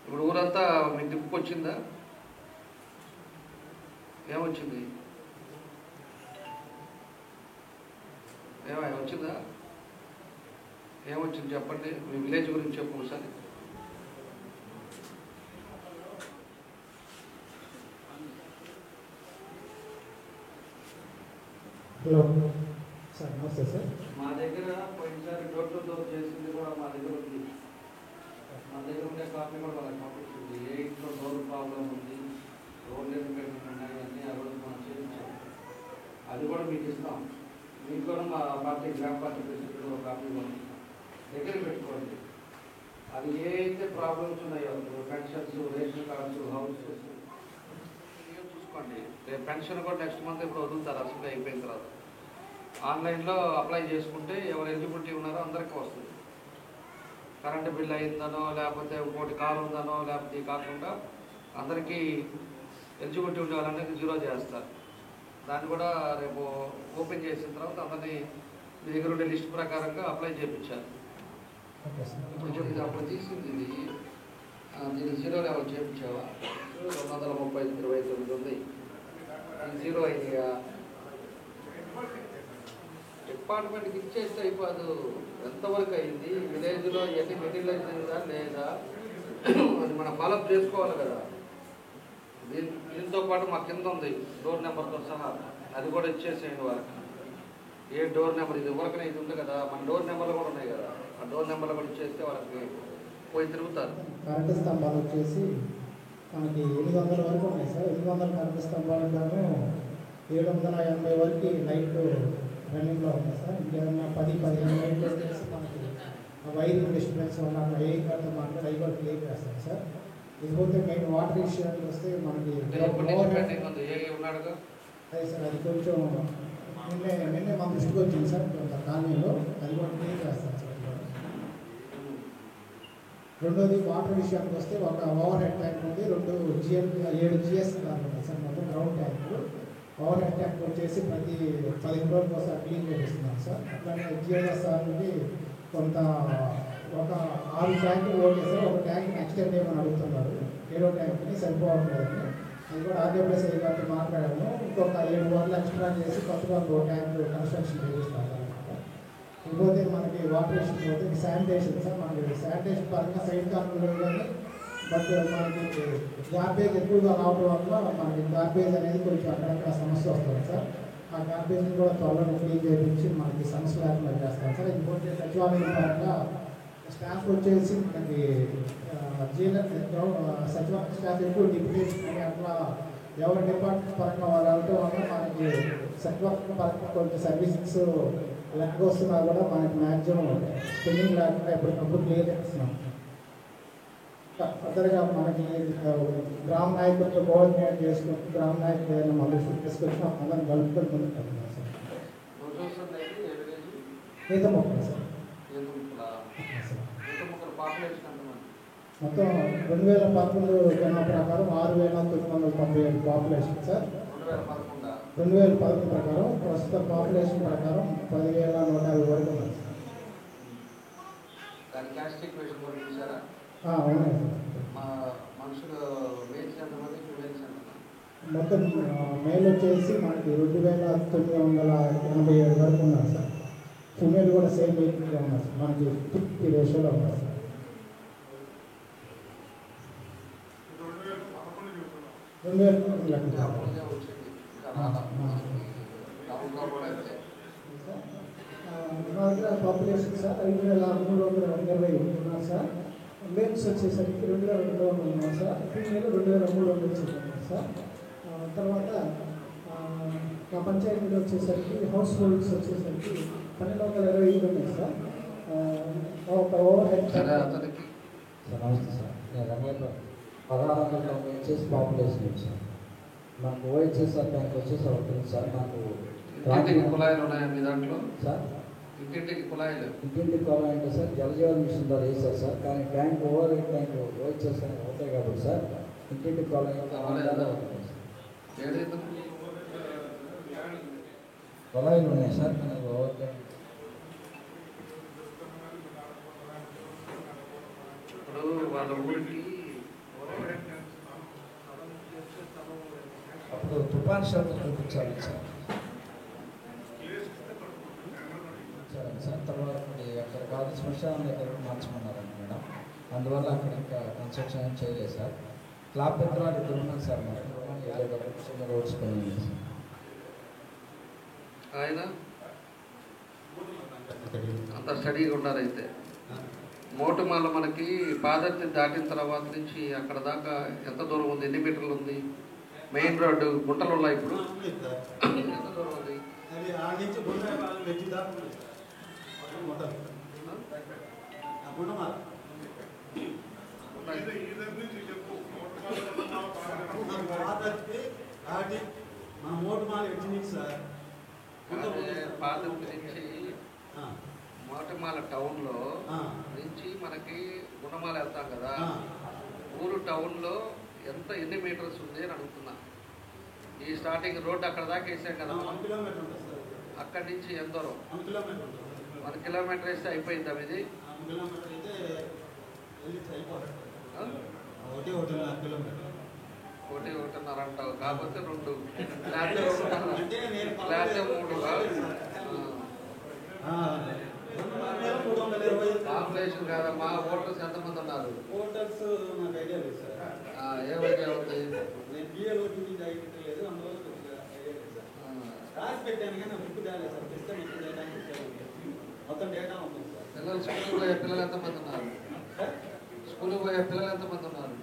ఇప్పుడు ఊరంతా మీకు దిప్పుకొచ్చిందా? ఏమొచ్చింది? ఏమైనా వచ్చిందా? ఏమొచ్చింది చెప్పండి. మీ విలేజ్ గురించి చెప్పు ఒకసారి.
హలో సార్, నమస్తే సార్.
మా దగ్గర పోయినసారి డోర్ టు డోర్ చేసింది కూడా మా దగ్గర ఉంది. మా దగ్గర ఉండే కాపీ కూడా వాళ్ళకి పంపిస్తుంది. ఏ ఇంట్లో డోర్ ప్రాబ్లం ఉంది, రోడ్లు ఎన్ని ఉన్నాయి అన్నీ ఆ రోజు మనం చేయించాం. అది కూడా మీకు ఇస్తాం. మీకు కూడా మా పార్టీ గ్రామ పార్టీ ప్రెసిడెంట్ ఒక కాపీ పంపిస్తాం. దగ్గర పెట్టుకోండి. అది ఏ అయితే ప్రాబ్లమ్స్ ఉన్నాయో, పెన్షన్స్, రేషన్ కార్డ్స్, హౌసెస్ చూసుకోండి. రేపు పెన్షన్ కూడా నెక్స్ట్ మంత్ ఇప్పుడు వదులుతారు అసలు అయిపోయిన తర్వాత. ఆన్లైన్లో అప్లై చేసుకుంటే ఎవరు ఎలిజిబిలిటీ ఉన్నారో అందరికీ వస్తుంది. కరెంటు బిల్ అయిందనో లేకపోతే ఇంకోటి కారు ఉందనో లేకపోతే కాకుండా అందరికీ ఎలిజిబిలిటీ ఉండే వాళ్ళందరికీ 0 చేస్తారు. దాన్ని కూడా రేపు ఓపెన్ చేసిన తర్వాత అందరినీ మీ దగ్గర ఉండే లిస్ట్ ప్రకారంగా అప్లై చేయించారు. ఇప్పుడు చెప్పింది అప్పుడు తీసింది ఇది. దీనికి 0 లెవెల్ చేయించావా? 230-29 ఉంది. 0 అయిందిగా. డిపార్ట్మెంట్కి ఇచ్చేస్తే అయిపోదు. ఎంతవరకు అయింది, విలేజ్లో ఎన్ని మెటీరియలైజ్ అయిందా లేదా అది మనం ఫాలోఅప్ చేసుకోవాలి కదా. దీంతో పాటు మా కింద ఉంది డోర్ నెంబర్తో సహా, అది కూడా ఇచ్చేసేయండి వాళ్ళకి. ఏ డోర్ నెంబర్ ఇది వరకునే ఇది ఉంది కదా, మన డోర్ నెంబర్లు కూడా ఉన్నాయి కదా, ఆ డోర్ నెంబర్లు కూడా ఇచ్చేస్తే వాళ్ళకి పోయి తిరుగుతారు.
కరెంటు స్తంభాలు వచ్చేసి మనకి 800 వరకు ఉన్నాయి సార్. 800 కరెంటు స్తంభాలు గాను 780 వరకు లైట్ రన్నింగ్లో ఉన్నాయి సార్. ఇంకేమన్నా 10-15 లైట్లు వచ్చేసి మనకి వైరింగ్ డిస్టర్బెన్స్ వల్ల ఏ కార్డు మాట్లాడి అవి కూడా క్లియర్ చేస్తాం సార్. ఇకపోతే మెయిన్ వాటర్ విషయానికి వస్తే మనకి అదే సార్, అది కొంచెం నిన్నే మా దృష్టికి వచ్చింది సార్ కొంత కాలనీలో, అది కూడా క్లియర్ చేస్తాం సార్. రెండోది వాటర్ విషయానికి వస్తే ఒక ఓవర్ హెడ్ ట్యాంక్ ఉంది, 7 GS ఉన్నాయి సార్, మొత్తం గ్రౌండ్ ట్యాంకులు. ఓవర్ హెడ్ ట్యాంక్ వచ్చేసి ప్రతి 15 రోజుల కోసం క్లీన్ చేపిస్తున్నాం సార్. అట్లానే GSS నుండి కొంత ఒక 6 ట్యాంకులు ఓకే సార్. ఒక ట్యాంక్ ఎక్స్టెండ్ చేయమని అడుగుతున్నారు, 7వ ట్యాంక్ని సరిపోవట్లేదని. అది కూడా RWSA గారితో మాట్లాడాము. ఇంకొక 7 వందలు ఎక్స్ట్రా చేసి కొత్తగా ఒక ట్యాంక్ కన్స్ట్రక్షన్ చేయిస్తాం అనమాట. ఇంకోటి మనకి వాటర్ ఇష్యూస్ పోతే శానిటేషన్ సార్. మనకి శానిటేషన్ పరంగా సైడ్ కార్నర్లు కానీ, బట్ మనకి గార్బేజ్ ఎక్కువగా రావడం వల్ల మనకి గార్బేజ్ అనేది కొంచెం అక్కడక్కడ సమస్య వస్తుంది సార్. ఆ గార్బేజ్ని కూడా త్వరలో క్లీన్ చేయించి మనకి సమస్య లేకుండా చేస్తాం సార్. ఇంకోటి సచివాలయం పరంగా స్టాఫ్ వచ్చేసి మనకి సచివాలయం స్టాఫ్ ఎక్కువ డిప్యూటేషన్ అని అట్లా ఎవరి డిపార్ట్మెంట్ పరంగా వాళ్ళు అవటం వల్ల మనకి సచివాలయం పరంగా కొంచెం సర్వీసెస్ లెక్క వస్తున్నా కూడా మనకి మ్యాక్సిమం స్పెల్లింగ్ లేకుండా ఎప్పటికప్పుడు క్లియర్ చేస్తున్నాం. ఫర్దర్గా మనకి గ్రామ నాయకులతో కోఆర్డినేట్ చేసుకుంటూ గ్రామ నాయకులు ఏదైనా మళ్ళీ తీసుకొచ్చినా అందరం కలుపుకొని ముందుకు వెళ్తున్నాం సార్. ఈత మొక్కలు సార్ మొత్తం 2011 జనాభా ప్రకారం 6,997 పాపులేషన్ సార్. 2011 ప్రకారం ప్రస్తుత పాపులేషన్ ప్రకారం 10,150 వరకు ఉంది సార్. అవునండి మొత్తం మేల్ వచ్చేసి మనకి 2,987 వరకు ఉన్నారు సార్. ఫిమేల్ కూడా సేమ్ వెయిట్గా ఉన్నారు సార్. మనకి 50 రేషియోలో ఉన్నారు సార్. 2011 లెక్క మా దగ్గర పాపులేషన్ సార్ 5,320 ఉన్నారు సార్. మేల్స్ వచ్చేసరికి 2,200 ఉన్నారు సార్. ఫీమేల్ 2,300 ఉన్నారు సార్. తర్వాత మా పంచాయతీలో వచ్చేసరికి హౌస్ హోల్డ్స్ వచ్చేసరికి 1,220 ఉన్నాయి సార్. ఒక ఓవర్ హెడ్
సార్ నమస్తే సార్. నేను రంగంలో 1690 వచ్చేసి పాపులేషన్ సార్. మాకు ఓహెచ్ఎస్ఆర్ బ్యాంక్ వచ్చేసి అవుతుంది సార్. మాకు
కుళాయిలు ఉన్నాయా మీ దాంట్లో
సార్?
ఇంటింటికి కుళాయిలు
అంటే సార్ జలజీవన్ మిషన్ ద్వారా వేశారు సార్. కానీ tank over head tank OHSR అవుతాయి కాబట్టి సార్ ఇంటింటికి కుళాయిలు ఉన్నాయి సార్. మనకు ఓవర్ ట్యాంక్
ఇప్పుడు వాళ్ళ ఊరికి
అప్పుడు తుఫాన్ షెల్టర్ చూపించాలి సార్. సార్ తర్వాత అక్కడ కాదు శ్మశానం దగ్గర మార్చుకున్నారండి మేడం. అందువల్ల అక్కడ ఇంకా కన్స్ట్రక్షన్ చేయలేదు సార్. క్లాబ్ దగ్గర 2 ఉన్నాయి సార్. మాకు రోడ్స్ పని
ఆయన అంత స్టడీగా ఉన్నారైతే మోటుమాల మనకి పాదర్తి దాటిన తర్వాత నుంచి అక్కడ దాకా ఎంత దూరం ఉంది? ఎన్ని మీటర్లు ఉంది? మెయిన్ రోడ్డు గుంటలు ఉన్నాయి ఇప్పుడు. ఎంత దూరం ఉంది?
మన మోటుమాల ఎడ్జినిక్ సార్.
పాదర్తి నుంచి మోటుమాల టౌన్లో నుంచి మనకి గుణమాల వెళ్తాం కదా, ఊరు టౌన్లో ఎన్ని మీటర్స్ ఉంది అని అడుగుతున్నా. ఈ స్టార్టింగ్ రోడ్ అక్కడ దాకా వేసాం కదా, అక్కడి నుంచి ఎంత దూరం? 1 కిలోమీటర్ వేస్తే అయిపోయిందా ఇది? 1.5 అంటావు. కాకపోతే 2 లేకపోతే 3 పాపులేషన్ కాదమ్మా. ఓటర్స్ ఎంతమంది ఉన్నారు?
ఓటర్స్ నాకు ఐడియా లేదు సార్.
ఏ ఐడియా ఉంది?
నేను బిఏలో ఐడెంటిటీ లేదు, అందువల్ల రాసి పెట్టాను కానీ బుక్ తేలేదు సార్. సిస్టమ్ మొత్తం డేటా మొత్తం డేటా ఉంటుంది సార్.
పిల్లలు స్కూల్కి పోయే పిల్లలు ఎంతమంది ఉన్నారు? స్కూల్కి పోయే పిల్లలు ఎంతమంది ఉన్నారు?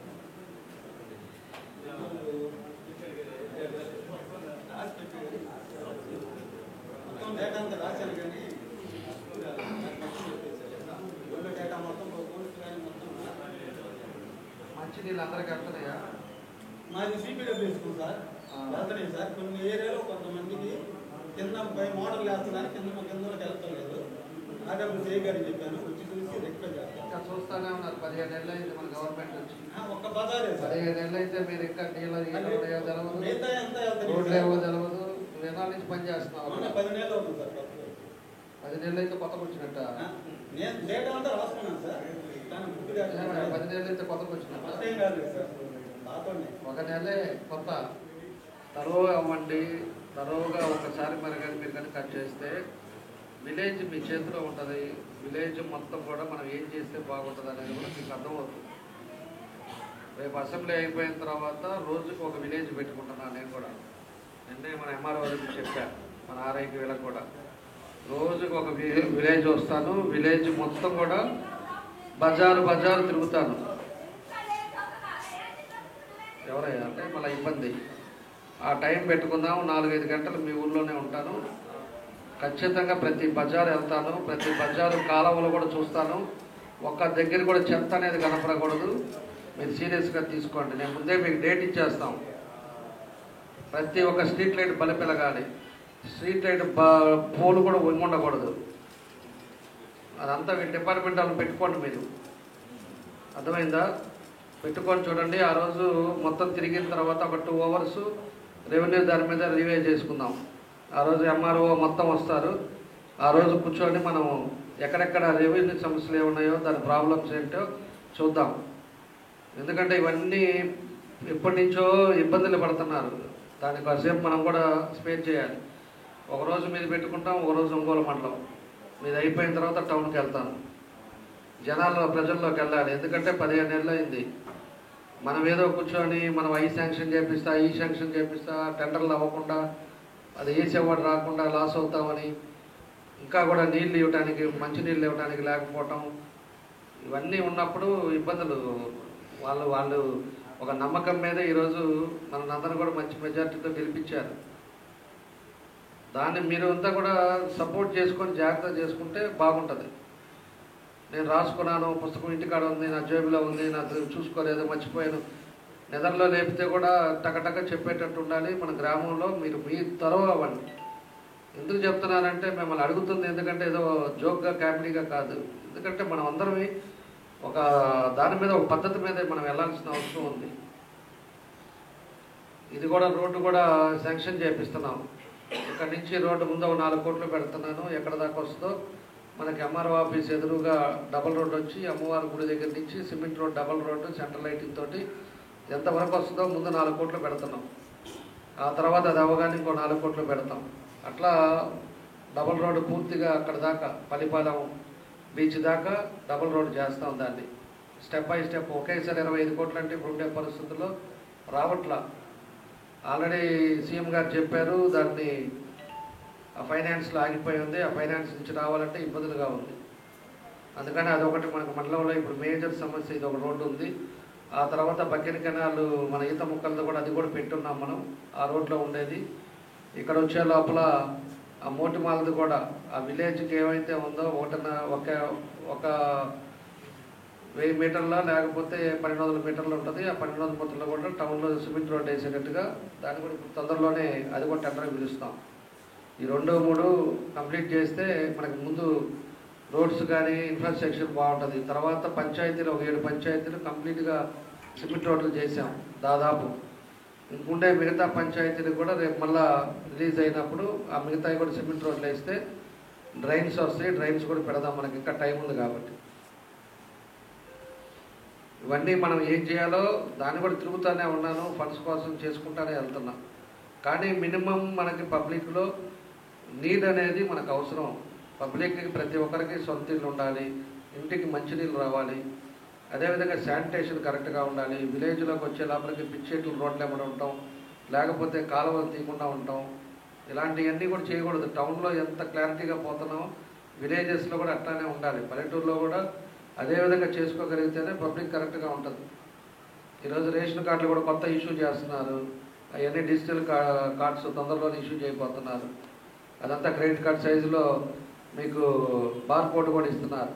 మొత్తం డేటా అంతా రాశాను కానీ డేటా మొత్తం
మంచినీళ్ళు అందరికీ వెళ్తున్నాయా?
మాది సిపిడబ్ల్యూ స్కూల్ సార్. వెళ్తున్నాయి సార్. కొన్ని ఏరియాలో కొంతమందికి కింద పై మోడల్ వేస్తున్నారు, కిందలోకి వెళ్తలేదు. ఆర్డబ్ల్యూసీ గారికి చెప్పాను, వచ్చి చూసి రెక్టిఫై చేస్తాను.
ఇంకా చూస్తానే ఉన్నారు. 15 ఏళ్ళు అయితే మన గవర్నమెంట్ వచ్చి.
ఒక్క బజారే సార్.
15 ఏళ్ళు అయితే మీరు ఇంకా నీళ్ళు తెలవదు,
మిగతా ఎంత
రోడ్లు ఏవో తెలవదు. నువ్వు ఎన్నాళ్ళ నుంచి పని చేస్తున్నావు?
10 నెలలు అవుతుంది సార్.
10 ఏళ్ళు అయితే కొత్తకు వచ్చినట్ట?
నేను డేటా అంతా రాసుకున్నాను సార్.
10 ఏళ్ళు అయితే కొత్తకు వచ్చినట్ట? ఒక నెలే కొత్త. తరువు అవ్వండి. తరువుగా ఒకసారి మరి కానీ మీరు కానీ కట్ చేస్తే విలేజ్ మీ చేతిలో ఉంటుంది. విలేజ్ మొత్తం కూడా మనం ఏం చేస్తే బాగుంటుంది అనేది కూడా మీకు అర్థమవుతుంది. రేపు అసెంబ్లీ అయిపోయిన తర్వాత రోజుకు ఒక విలేజ్ పెట్టుకుంటున్నాను నేను కూడా. నిన్నే మన ఎంఆర్ఓ గారికి చెప్పాను, మన ఆర్ఐకి వీళ్ళకి కూడా. రోజుకు ఒక విలేజ్ వస్తాను. విలేజ్ మొత్తం కూడా బజారు తిరుగుతాను. ఎవరయ్యా అంటే మళ్ళీ ఇబ్బంది. ఆ టైం పెట్టుకుందాం. 4-5 గంటలు మీ ఊళ్ళోనే ఉంటాను. ఖచ్చితంగా ప్రతి బజార్ వెళ్తాను, ప్రతి బజారు కాలువలు కూడా చూస్తాను. ఒక్క దగ్గర కూడా చెత్త అనేది కనపడకూడదు. మీరు సీరియస్గా తీసుకోండి. నేను ముందే మీకు డేట్ ఇచ్చేస్తాం. ప్రతి ఒక్క స్ట్రీట్ లైట్ బలిపెలగాలి, స్ట్రీట్ లైట్ పోలు కూడా ఉండకూడదు. అదంతా మీ డిపార్ట్మెంట్ వాళ్ళు పెట్టుకోండి. మీరు అర్థమైందా? పెట్టుకొని చూడండి. ఆ రోజు మొత్తం తిరిగిన తర్వాత ఒక 2 hours రెవెన్యూ దాని మీద రివ్యూ చేసుకుందాం. ఆ రోజు ఎంఆర్ఓ మొత్తం వస్తారు. ఆ రోజు కూర్చొని మనం ఎక్కడెక్కడ రెవెన్యూ సమస్యలు ఏమున్నాయో దాని ప్రాబ్లమ్స్ ఏంటో చూద్దాం. ఎందుకంటే ఇవన్నీ ఎప్పటి నుంచో ఇబ్బందులు పడుతున్నారు. దానికోసేపు మనం కూడా స్పేర్ చేయాలి. ఒకరోజు మీది పెట్టుకుంటాం, ఒకరోజు ఒంగోలు మండలం మీది అయిపోయిన తర్వాత టౌన్కి వెళ్తాను. ప్రజల్లోకి వెళ్ళాలి. ఎందుకంటే 15 నెలలు అయింది. మనం ఏదో కూర్చొని మనం ఈ శాంక్షన్ చేపిస్తా టెండర్లు అవ్వకుండా అది వేసేవాడు రాకుండా లాస్ అవుతామని, ఇంకా కూడా నీళ్ళు ఇవ్వడానికి, మంచినీళ్ళు ఇవ్వడానికి లేకపోవటం, ఇవన్నీ ఉన్నప్పుడు ఇబ్బందులు. వాళ్ళు ఒక నమ్మకం మీద ఈరోజు మనందరూ కూడా మంచి మెజార్టీతో గెలిపించారు. దాన్ని మీరు అంతా కూడా సపోర్ట్ చేసుకొని జాగ్రత్త చేసుకుంటే బాగుంటుంది. నేను రాసుకున్నాను, పుస్తకం ఇంటికాడ ఉంది, నా జేబులో ఉంది, నా చూసుకోలేదు, మర్చిపోయాను, నిద్రలో లేపితే కూడా టకటక చెప్పేటట్టు ఉండాలి. మన గ్రామంలో మీరు మీ తరవ అవ్వండి. ఎందుకు చెప్తున్నానంటే మిమ్మల్ని అడుగుతుంది ఎందుకంటే ఏదో జోక్గా కామెడీగా కాదు. ఎందుకంటే మనం అందరం ఒక దాని మీద ఒక పద్ధతి మీద మనం వెళ్ళాల్సిన అవసరం ఉంది. ఇది కూడా రోడ్డు కూడా శాంక్షన్ చేపిస్తున్నాం. ఇక్కడ నుంచి రోడ్డు ముందు 4 కోట్లు పెడుతున్నాను. ఎక్కడ దాకా వస్తుందో మనకి ఎంఆర్ఓ ఆఫీస్ ఎదురుగా డబల్ రోడ్డు వచ్చి అమ్మవారి గుడి దగ్గర నుంచి cement road, double road, central lighting తోటి ఎంతవరకు వస్తుందో ముందు 4 కోట్లు పెడుతున్నాం. ఆ తర్వాత అది అవగానే ఇంకో 4 కోట్లు పెడతాం. అట్లా డబల్ రోడ్డు పూర్తిగా అక్కడ దాకా పల్లిపాలెం బీచ్ దాకా డబల్ రోడ్డు చేస్తాం. దాన్ని స్టెప్ బై స్టెప్ ఒకేసారి 25 కోట్లు అంటే ఇప్పుడు ఉండే పరిస్థితుల్లో రావట్లా. ఆల్రెడీ సీఎం గారు చెప్పారు, దాన్ని ఆ ఫైనాన్స్లో ఆగిపోయి ఉంది. ఆ ఫైనాన్స్ నుంచి రావాలంటే ఇబ్బందులుగా ఉంది. అందుకని అదొకటి మనకు మండలంలో ఇప్పుడు మేజర్ సమస్య. ఇది ఒక రోడ్డు ఉంది. ఆ తర్వాత బక్కెన కెనాల్ మన ఈత ముక్కలతో కూడా అది కూడా పెట్టున్నాం మనం. ఆ రోడ్లో ఉండేది ఇక్కడ వచ్చే లోపల ఆ మోటిమాలది కూడా ఆ విలేజ్కి ఏమైతే ఉందో ఒక 1000 మీటర్ల లేకపోతే 1200 మీటర్లు ఉంటుంది. ఆ 1200 మీటర్లు కూడా టౌన్లో సిమెంట్ రోడ్ వేసేటట్టుగా దాన్ని కూడా ఇప్పుడు తొందరలోనే అది కూడా టెండర్ పిలుస్తాం. ఈ 2, 3 కంప్లీట్ చేస్తే మనకు ముందు రోడ్స్ కానీ ఇన్ఫ్రాస్ట్రక్చర్ బాగుంటుంది. తర్వాత పంచాయతీలు ఒక 7 పంచాయతీలు కంప్లీట్గా సిమెంట్ రోడ్లు చేసాం దాదాపు. ఇంకుండే మిగతా పంచాయతీలు కూడా రేపు మళ్ళా రిలీజ్ అయినప్పుడు ఆ మిగతాయి కూడా సిమెంట్ రోడ్లు వేస్తే డ్రైన్స్ వస్తాయి. డ్రైన్స్ కూడా పెడదాం, మనకి ఇంకా టైం ఉంది కాబట్టి. ఇవన్నీ మనం ఏం చేయాలో దాన్ని కూడా తిరుగుతూనే ఉన్నాను. ఫండ్స్ కోసం చేసుకుంటానే వెళ్తున్నాం. కానీ మినిమం మనకి పబ్లిక్లో నీడ్ అనేది మనకు అవసరం. పబ్లిక్కి ప్రతి ఒక్కరికి సొంత ఇల్లు ఉండాలి, ఇంటికి మంచినీళ్ళు రావాలి, అదేవిధంగా శానిటేషన్ కరెక్ట్గా ఉండాలి. విలేజ్లోకి వచ్చే లోపలికి పిచ్చేట్లు రోడ్లు ఎమ్మడి ఉంటాం, లేకపోతే కాలువలు తీయకుండా ఉంటాం. ఇలాంటివన్నీ కూడా చేయకూడదు. టౌన్లో ఎంత క్లారిటీగా పోతున్నామో విలేజెస్లో కూడా అట్లానే ఉండాలి. పల్లెటూరులో కూడా అదేవిధంగా చేసుకోగలిగితేనే పబ్లిక్ కరెక్ట్గా ఉంటుంది. ఈరోజు రేషన్ కార్డులు కూడా కొత్త ఇష్యూ చేస్తున్నారు. అవన్నీ డిజిటల్ కార్డ్స్ తొందరలోనే ఇష్యూ చేయబోతున్నారు. అదంతా క్రెడిట్ కార్డ్ సైజులో మీకు బార్ కోడ్ కూడా ఇస్తున్నారు.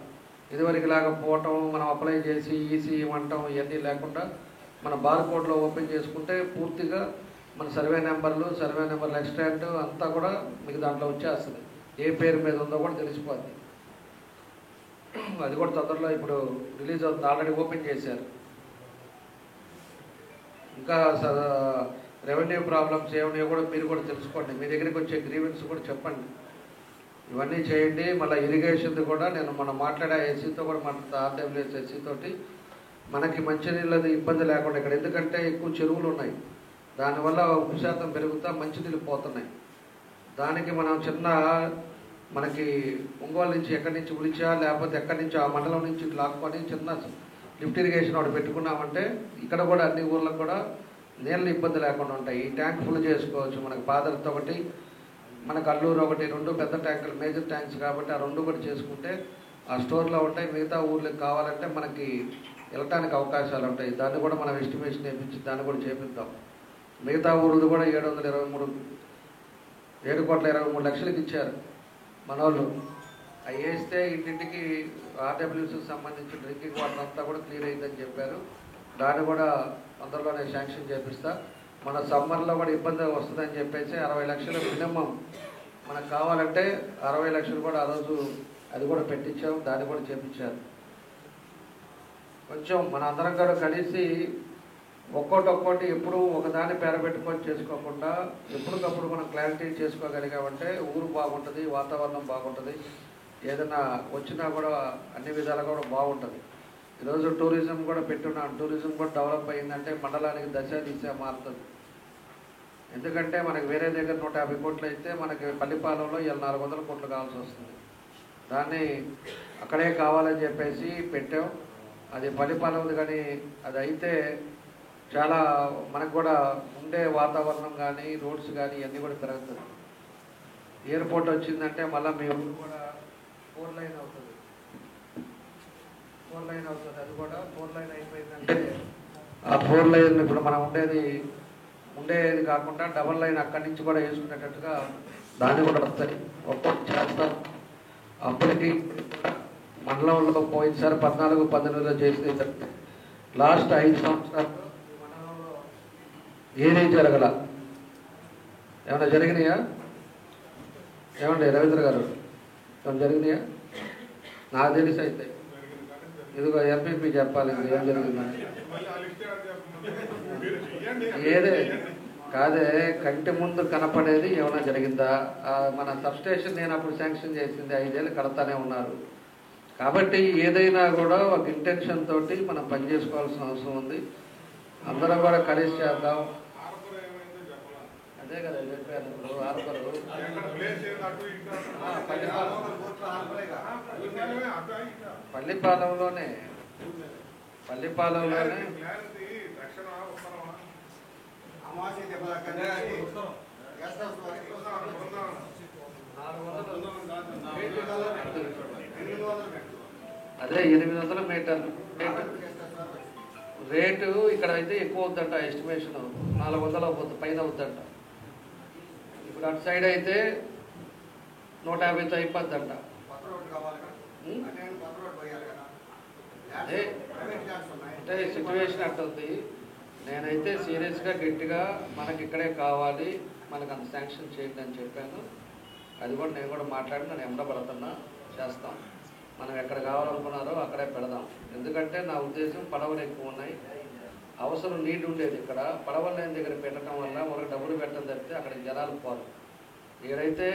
ఇదివరకు లేకపోవటం, మనం అప్లై చేసి ఈసీ ఇవ్వటం ఇవన్నీ లేకుండా మన బార్ కోడ్లో ఓపెన్ చేసుకుంటే పూర్తిగా మన సర్వే నెంబర్లు ఎక్స్టెంట్ అంతా కూడా మీకు దాంట్లో వచ్చేస్తుంది. ఏ పేరు మీద ఉందో కూడా తెలిసిపోద్ది. అది కూడా తొందరలో ఇప్పుడు రిలీజ్ అవుతుంది. ఆల్రెడీ ఓపెన్ చేశారు. ఇంకా రెవెన్యూ ప్రాబ్లమ్స్ ఏమన్నాయో కూడా మీరు కూడా తెలుసుకోండి. మీ దగ్గరికి వచ్చే గ్రీవెన్స్ కూడా చెప్పండి. ఇవన్నీ చేయండి. మళ్ళీ ఇరిగేషన్ది కూడా నేను మనం మాట్లాడే ఎస్సీతో కూడా మాట్లాడుతా, ఆర్డబ్ల్యూఎస్ ఎస్సీ తోటి మనకి మంచినీళ్ళది ఇబ్బంది లేకుండా ఇక్కడ. ఎందుకంటే ఎక్కువ చెరువులు ఉన్నాయి, దానివల్ల ఉప్పు శాతం పెరుగుతా మంచినీళ్ళు పోతున్నాయి. దానికి మనం మనకి ఒంగోలు నుంచి ఎక్కడి నుంచి ఉలిచా లేకపోతే ఎక్కడి నుంచి ఆ మండలం నుంచి లాక్కొని చిన్న లిఫ్ట్ ఇరిగేషన్ ఒకటి పెట్టుకున్నామంటే ఇక్కడ కూడా అన్ని ఊర్లకు కూడా నీళ్ళు ఇబ్బంది లేకుండా ఉంటాయి. ఈ ట్యాంక్ ఫుల్ చేసుకోవచ్చు. మనకు పాదరతో ఒకటి, మనకు అల్లూరు ఒకటి, 2 పెద్ద ట్యాంకులు మేజర్ ట్యాంక్స్ కాబట్టి ఆ 2 కూడా చేసుకుంటే ఆ స్టోర్లో ఉంటాయి. మిగతా ఊర్లకు కావాలంటే మనకి వెళ్ళటానికి అవకాశాలు ఉంటాయి. దాన్ని కూడా మనం ఎస్టిమేషన్ వేయించి దాన్ని కూడా చేపిద్దాం. మిగతా ఊర్లు కూడా 723 లక్షలకు ఇచ్చారు. మన వాళ్ళు అవి వేస్తే ఇంటింటికి ఆర్డబ్ల్యూసీకి సంబంధించిన డ్రింకింగ్ వాటర్ అంతా కూడా క్లియర్ అయిందని చెప్పారు. దాన్ని కూడా తొందరలోనే శాంక్షన్ చేపిస్తా. మన సమ్మర్లో కూడా ఇబ్బంది వస్తుందని చెప్పేసి 60 లక్షలు మినిమం మనకు కావాలంటే 60 లక్షలు కూడా ఆ రోజు అది కూడా పెట్టించాం, దాన్ని కూడా చేపించారు. కొంచెం మన అందరం కూడా కలిసి ఒక్కోటి ఎప్పుడు ఒకదాన్ని పెట్టుకొని చేసుకోకుండా ఎప్పటికప్పుడు మనం క్లారిటీ చేసుకోగలిగామంటే ఊరు బాగుంటుంది, వాతావరణం బాగుంటుంది, ఏదైనా వచ్చినా కూడా అన్ని విధాలుగా కూడా బాగుంటుంది. ఈరోజు టూరిజం కూడా పెట్టున్నాం. టూరిజం కూడా డెవలప్ అయిందంటే మండలానికి దిశ మారుతుంది. ఎందుకంటే మనకి వేరే దగ్గర 150 కోట్లు అయితే మనకి పల్లిపాలెంలో 400 కోట్లు కావాల్సి వస్తుంది. దాన్ని అక్కడే కావాలని చెప్పేసి పెట్టాం. అది పల్లిపాలెం కానీ అది అయితే చాలా మనకు కూడా ఉండే వాతావరణం కానీ రోడ్స్ కానీ ఇవన్నీ కూడా పెరుగుతుంది. ఎయిర్పోర్ట్ వచ్చిందంటే మళ్ళీ మీ ఊరు కూడా 4 లైన్ అవుతుంది. అది కూడా 4 లైన్ అయిపోయిందంటే ఆ 4 లైన్ ఇప్పుడు మనం ఉండేది కాకుండా డబల్ లైన్ అక్కడి నుంచి కూడా వేసుకునేటట్టుగా దాన్ని కూడా వస్తాయి. ఒక్కొక్కటి చేస్తాం. అప్పటికి మండలంలో పోయినసారి 14-18లో చేసిన లాస్ట్ 5 సంవత్సరాలు మండలంలో ఏమీ జరగల. ఏమైనా జరిగినాయా? ఏమండి రవీంద్ర గారు, ఏమైనా జరిగినాయా? నాకు తెలిసి అయితే ఇదిగో ఎంపీపీ చెప్పాలి ఏం జరిగిందని. ఏదే కాదే కంటి ముందు కనపడేది ఏమైనా జరిగిందా? మన సబ్స్టేషన్ నేను అప్పుడు శాంక్షన్ చేసింది 5 ఏళ్ళు కడతానే ఉన్నారు. కాబట్టి ఏదైనా కూడా ఒక ఇంటెన్షన్ తోటి మనం పనిచేసుకోవాల్సిన అవసరం ఉంది. అందరం కూడా కలిసి చేద్దాం. అదే కదా చెప్పాను. ఇప్పుడు ఆర్పరు పల్లిపాలెంలోనే అదే 800 మీటర్లు రేటు ఇక్కడ అయితే ఎక్కువ అవుతుందంట. ఎస్టిమేషన్ 400 పైన అవుతుందంట. ఇప్పుడు అటు సైడ్ అయితే 150తో అయిపోద్దంట. అదే అంటే సిచ్యువేషన్ అట్టుంది. నేనైతే సీరియస్గా గట్టిగా మనకి ఇక్కడే కావాలి, మనకు అంత శాంక్షన్ చేయండి అని చెప్పాను. అది కూడా నేను కూడా మాట్లాడి నన్ను ఎండబడుతున్నా. చేస్తాం. మనం ఎక్కడ కావాలనుకున్నారో అక్కడే పెడదాం. ఎందుకంటే నా ఉద్దేశం పడవలు ఎక్కువ ఉన్నాయి, అవసరం నీటి ఉండేది. ఇక్కడ పడవలు లేని దగ్గర పెట్టడం వల్ల మనకు డబ్బులు పెట్టడం తప్పితే అక్కడికి జనాలు పోరు. ఏదైతే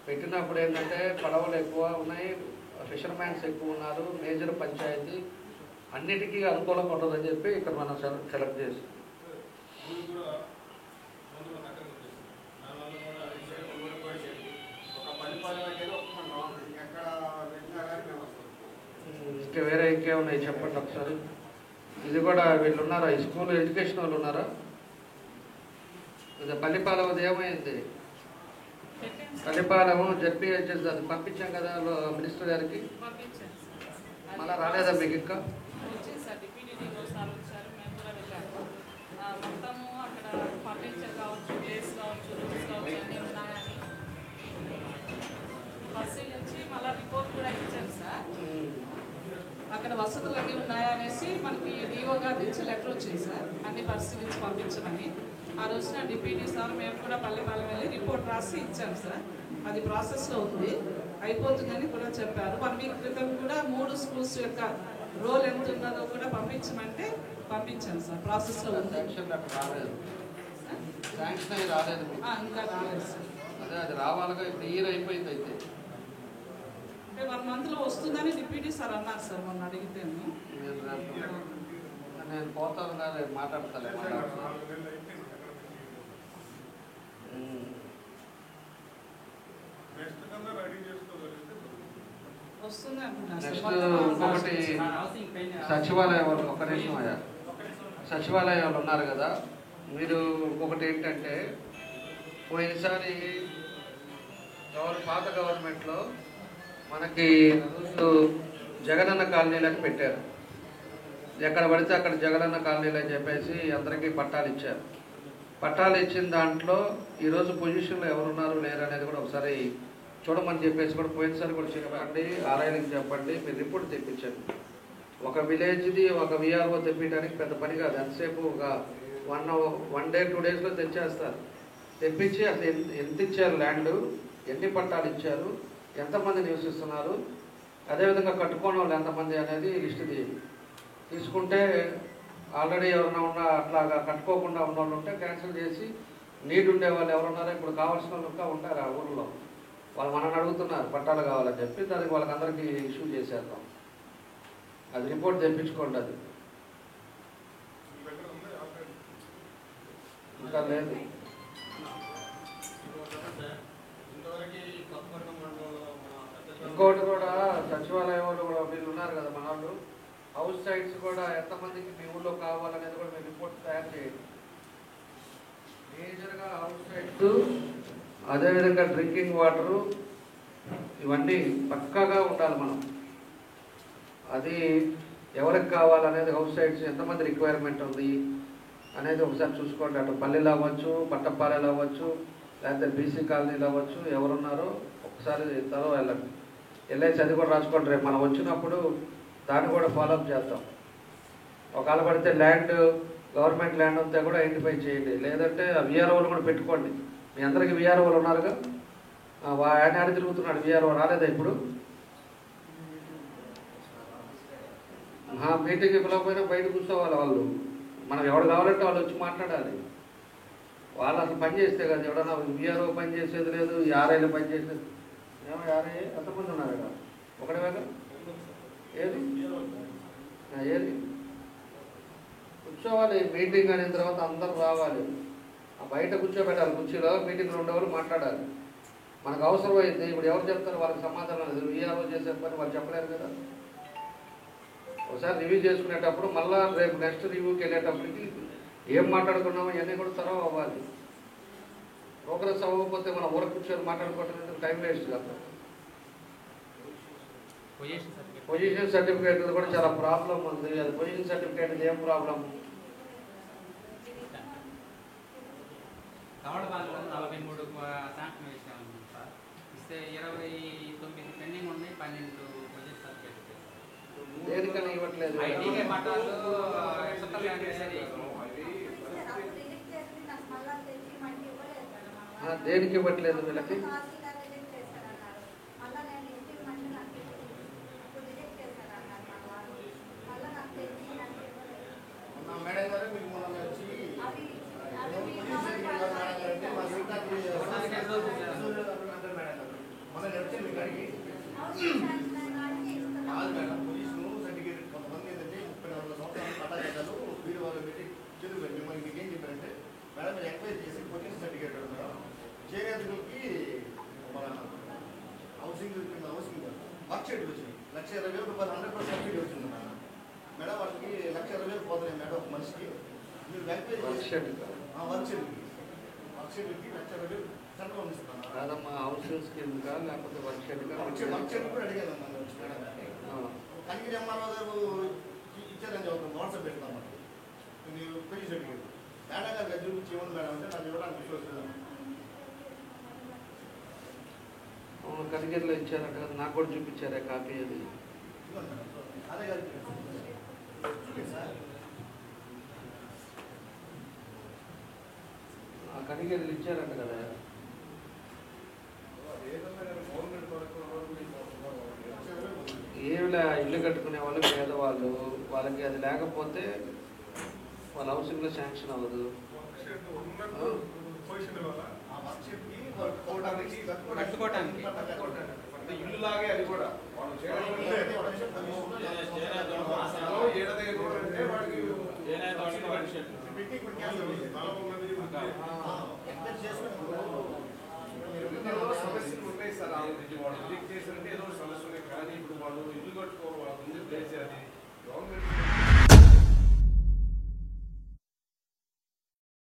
పెట్టినప్పుడు ఏంటంటే పడవలు ఎక్కువ ఉన్నాయి, ఫిషర్మ్యాన్స్ ఎక్కువ ఉన్నారు, మేజర్ పంచాయతీ అన్నిటికీ అనుకూలంగా ఉంటుందని చెప్పి ఇక్కడ మనం సెలెక్ట్ చేసి ఇంకా వేరే ఇంకేమున్నాయి చెప్పండి ఒకసారి. ఇది కూడా వీళ్ళు ఉన్నారా? ఈ స్కూల్ ఎడ్యుకేషన్ వాళ్ళు ఉన్నారా? పల్లిపాలెం ఏమైంది? పల్లిపాలెం జడ్పీహెచ్ఎస్ అది పంపించాం కదా మినిస్టర్ గారికి. మళ్ళీ రాలేదా మీకు ఇంకా?
అక్కడ వసతులు అన్నీ ఉన్నాయా అనేసి మనకి డిఓ గారి నుంచి లెటర్ వచ్చింది సార్, అన్ని పరిశీలించి పంపించమని. ఆ రోజున డిప్యూటీ సార్ మేము కూడా పల్లెపాలెం వెళ్ళి రిపోర్ట్ రాసి ఇచ్చాము సార్. అది ప్రాసెస్లో ఉంది, అయిపోతుందని కూడా చెప్పారు. 1 వీక్ క్రితం కూడా 3 స్కూల్స్ యొక్క రోల్ ఎంత ఉన్నదో కూడా పంపించమంటే పంపించాను సార్. ప్రాసెస్లో ఉంది. ఇంకా రాలేదు సార్.
అదే అది రావాలిగా. ఇప్పుడు ఇయర్ అయిపోయింది. అయితే
1 మంత్లో వస్తుందని డిప్యూటీ సార్ అన్నారు సార్ మొన్న అడిగితే.
నేను పోతాను కానీ మాట్లాడతాను. నెక్స్ట్ ఇంకొకటి సచివాలయం వాళ్ళు ఒక నిమిషం అయ్యా. సచివాలయం వాళ్ళు ఉన్నారు కదా, మీరు ఇంకొకటి ఏంటంటే పోయినసారి పాత గవర్నమెంట్లో మనకి జగనన్న కాలనీలని పెట్టారు. ఎక్కడ పడితే అక్కడ జగనన్న కాలనీలు అని చెప్పేసి అందరికీ పట్టాలు ఇచ్చారు. పట్టాలు ఇచ్చిన దాంట్లో ఈరోజు పొజిషన్లో ఎవరున్నారు లేరు అనేది కూడా ఒకసారి చూడమని చెప్పేసి కూడా పోయినసారి కూడా చెప్పండి, ఆర్ఐలకు చెప్పండి, మీరు రిపోర్ట్ తెప్పించండి. ఒక విలేజ్ది ఒక విఆర్ఓ తెప్పించడానికి పెద్ద పని కాదు. ఎంతసేపు ఒక 1 డే 2 డేస్లో తెచ్చేస్తారు. తెప్పించి అసలు ఎంత ఇచ్చారు, ల్యాండ్ ఎన్ని పట్టాలు ఇచ్చారు, ఎంతమంది నివసిస్తున్నారు, అదేవిధంగా కట్టుకోని వాళ్ళు ఎంతమంది అనేది లిస్ట్ తీసుకుంటే ఆల్రెడీ ఎవరైనా ఉన్నా అట్లాగా కట్టుకోకుండా ఉన్న వాళ్ళు ఉంటే క్యాన్సిల్ చేసి నీడ్ ఉండే వాళ్ళు ఎవరున్నారో ఇప్పుడు కావాల్సిన వాళ్ళు ఇంకా ఉంటారు ఆ ఊళ్ళో, వాళ్ళు మనల్ని అడుగుతున్నారు పట్టాలు కావాలని చెప్పి, దానికి వాళ్ళకందరికీ ఇష్యూ చేసేద్దాం. అది రిపోర్ట్ తెప్పించుకోండి. అది ఇంకా లేదు. ఇంకోటి కూడా సచివాలయం వాళ్ళు కూడా వీళ్ళు ఉన్నారు కదా మన వాళ్ళు, హౌస్ సైట్స్ కూడా ఎంతమందికి మీ ఊళ్ళో కావాలనేది కూడా మీరు రిపోర్ట్ తయారు చేయండి. మేజర్గా హౌస్ సైట్స్, అదేవిధంగా డ్రింకింగ్ వాటరు, ఇవన్నీ పక్కాగా ఉండాలి మనం. అది ఎవరికి కావాలనేది, హౌస్ సైట్స్ ఎంతమంది రిక్వైర్మెంట్ ఉంది అనేది ఒకసారి చూసుకోండి. అటు పల్లెలు అవ్వచ్చు, పట్టపాలెలు అవ్వచ్చు, లేకపోతే బీసీ కాలనీలు అవ్వచ్చు, ఎవరున్నారో ఒకసారి త్వరగా వెళ్ళండి. వెళ్ళేసి అది కూడా రాసుకోండి. రేపు మనం వచ్చినప్పుడు దాన్ని కూడా ఫాలోఅప్ చేద్దాం. ఒకవేళ పడితే ల్యాండ్, గవర్నమెంట్ ల్యాండ్ అంతా కూడా ఐడెంటిఫై చేయండి. లేదంటే విఆర్ఓలు కూడా పెట్టుకోండి. మీ అందరికీ విఆర్ఓలు ఉన్నారుగా, ఆయన తిరుగుతున్నాడు విఆర్ఓ, రాలేదా ఇప్పుడు? మీటింగ్ ఇవ్వకపోయినా బయట కూర్చోవాలి వాళ్ళు. మనం ఎవరు కావాలంటే వాళ్ళు వచ్చి మాట్లాడాలి. వాళ్ళు అసలు పని చేస్తే కదా, ఎవడన్నా విఆర్ఓ పని చేసేది లేదు, ఈ ఆర్ఐలో పని చేసేది. ఏమో ఆర్ఐ ఎంతమంది ఉన్నారు కదా, ఒకటి వేళ ఏది ఏది కూర్చోవాలి. మీటింగ్ అయిన తర్వాత అందరూ రావాలి, బయట కూర్చోబెట్టాలి. కుర్చీలో మీటింగ్లో ఉండేవాళ్ళు మాట్లాడాలి. మనకు అవసరం అయింది. ఇప్పుడు ఎవరు చెప్తారు, వాళ్ళకి సమాధానం లేదు. విఆర్ఓ చేసే పని వాళ్ళు చెప్పలేరు కదా. ఒకసారి రివ్యూ చేసుకునేటప్పుడు మళ్ళీ రేపు నెక్స్ట్ రివ్యూకి వెళ్ళేటప్పటికి ఏం మాట్లాడుకున్నామో ఇవన్నీ కూడా తర్వాత అవ్వాలి. ప్రోగ్రెస్ అవ్వకపోతే మనం ఊర కూర్చొని మాట్లాడుకోవడం టైం వేస్ట్ కదా. పొజిషన్ సర్టిఫికేట్ కూడా చాలా ప్రాబ్లం ఉంది. అది పొజిషన్ సర్టిఫికేట్ ఏం ప్రాబ్లం?
కవడబాల్లో 43 శాంక్షన్ వేసాము సార్. ఇస్తే 29 పెండింగ్ ఉన్నాయి, 12 పొజిషన్ సర్టిఫికేట్.
దేనికని ఇవ్వట్లేదు?
ఐటీకే పట్టాలు
దేనికి ఇవ్వట్లేదు వీళ్ళకి?
మేడం గారు మీరు మొన్న వచ్చి మొన్న వచ్చి మీకు అడిగి కాదు మేడం, పొజిషన్ సర్టిఫికేట్ కొంతమంది ఏంటంటే 34 సంవత్సరాలు పట్టా చేశారు, వీడు వాళ్ళు పెట్టి చదువు మిమ్మల్ని మీకు ఏం చెప్పారంటే మేడం మీరు ఎంక్వైరీ చేసి పొజిషన్ సర్టిఫికేట్ మేడం చేనేతలకి మన హౌసింగ్ కింద హౌసింగ్ వర్క్ షెడ్ వచ్చింది. 1,20,000 రూపాయలు 100% సబ్సిడీ వచ్చింది మేడం. మేడం వాళ్ళకి 1,20,000 పోతున్నాయి మేడం ఒక మనిషికి. మీరు ఎంక్వైరీ
వర్క్ షెడ్కి
1,20,000 సెంటర్ పంపిస్తున్నాను
కాదమ్మా. హౌసింగ్ స్కీమ్గా లేకపోతే వర్క్ షెడ్గా?
వర్క్ షెడ్ కూడా అడిగాను మేడం. కనిగిరి ఎంఆర్ఓ గారు ఇచ్చారని చెప్తాను, వాట్సాప్ పెడతాం. మీరు పొజిషన్ సర్టిఫికేట్ మేడం గారు చూపించి ఇవ్వండి మేడం అంటే నాకు ఇవ్వడానికి విశ్వాసం.
కనిగిరిలో ఇచ్చారంట కదా, నాకు కూడా చూపించారే కాపీ. అది
అదే గారు
కనిగిరిలు ఇచ్చారంట కదా. ఏమిలా ఇల్లు కట్టుకునే వాళ్ళు పేదవాళ్ళు, వాళ్ళకి అది లేకపోతే వాళ్ళ హౌసింగ్లో శాంక్షన్ అవ్వదు.
కట్టుకోవడానికి
ఇల్లు లాగే అది కూడా సమస్యలు ఉన్నాయి సార్. వాళ్ళు రిజెక్ట్ చేశారంటే ఏదో సమస్య ఉన్నాయి, కానీ ఇప్పుడు వాళ్ళు ఇల్లు కట్టుకోవాలి, వాళ్ళు ముందు ప్లేస్ అది గవర్నమెంట్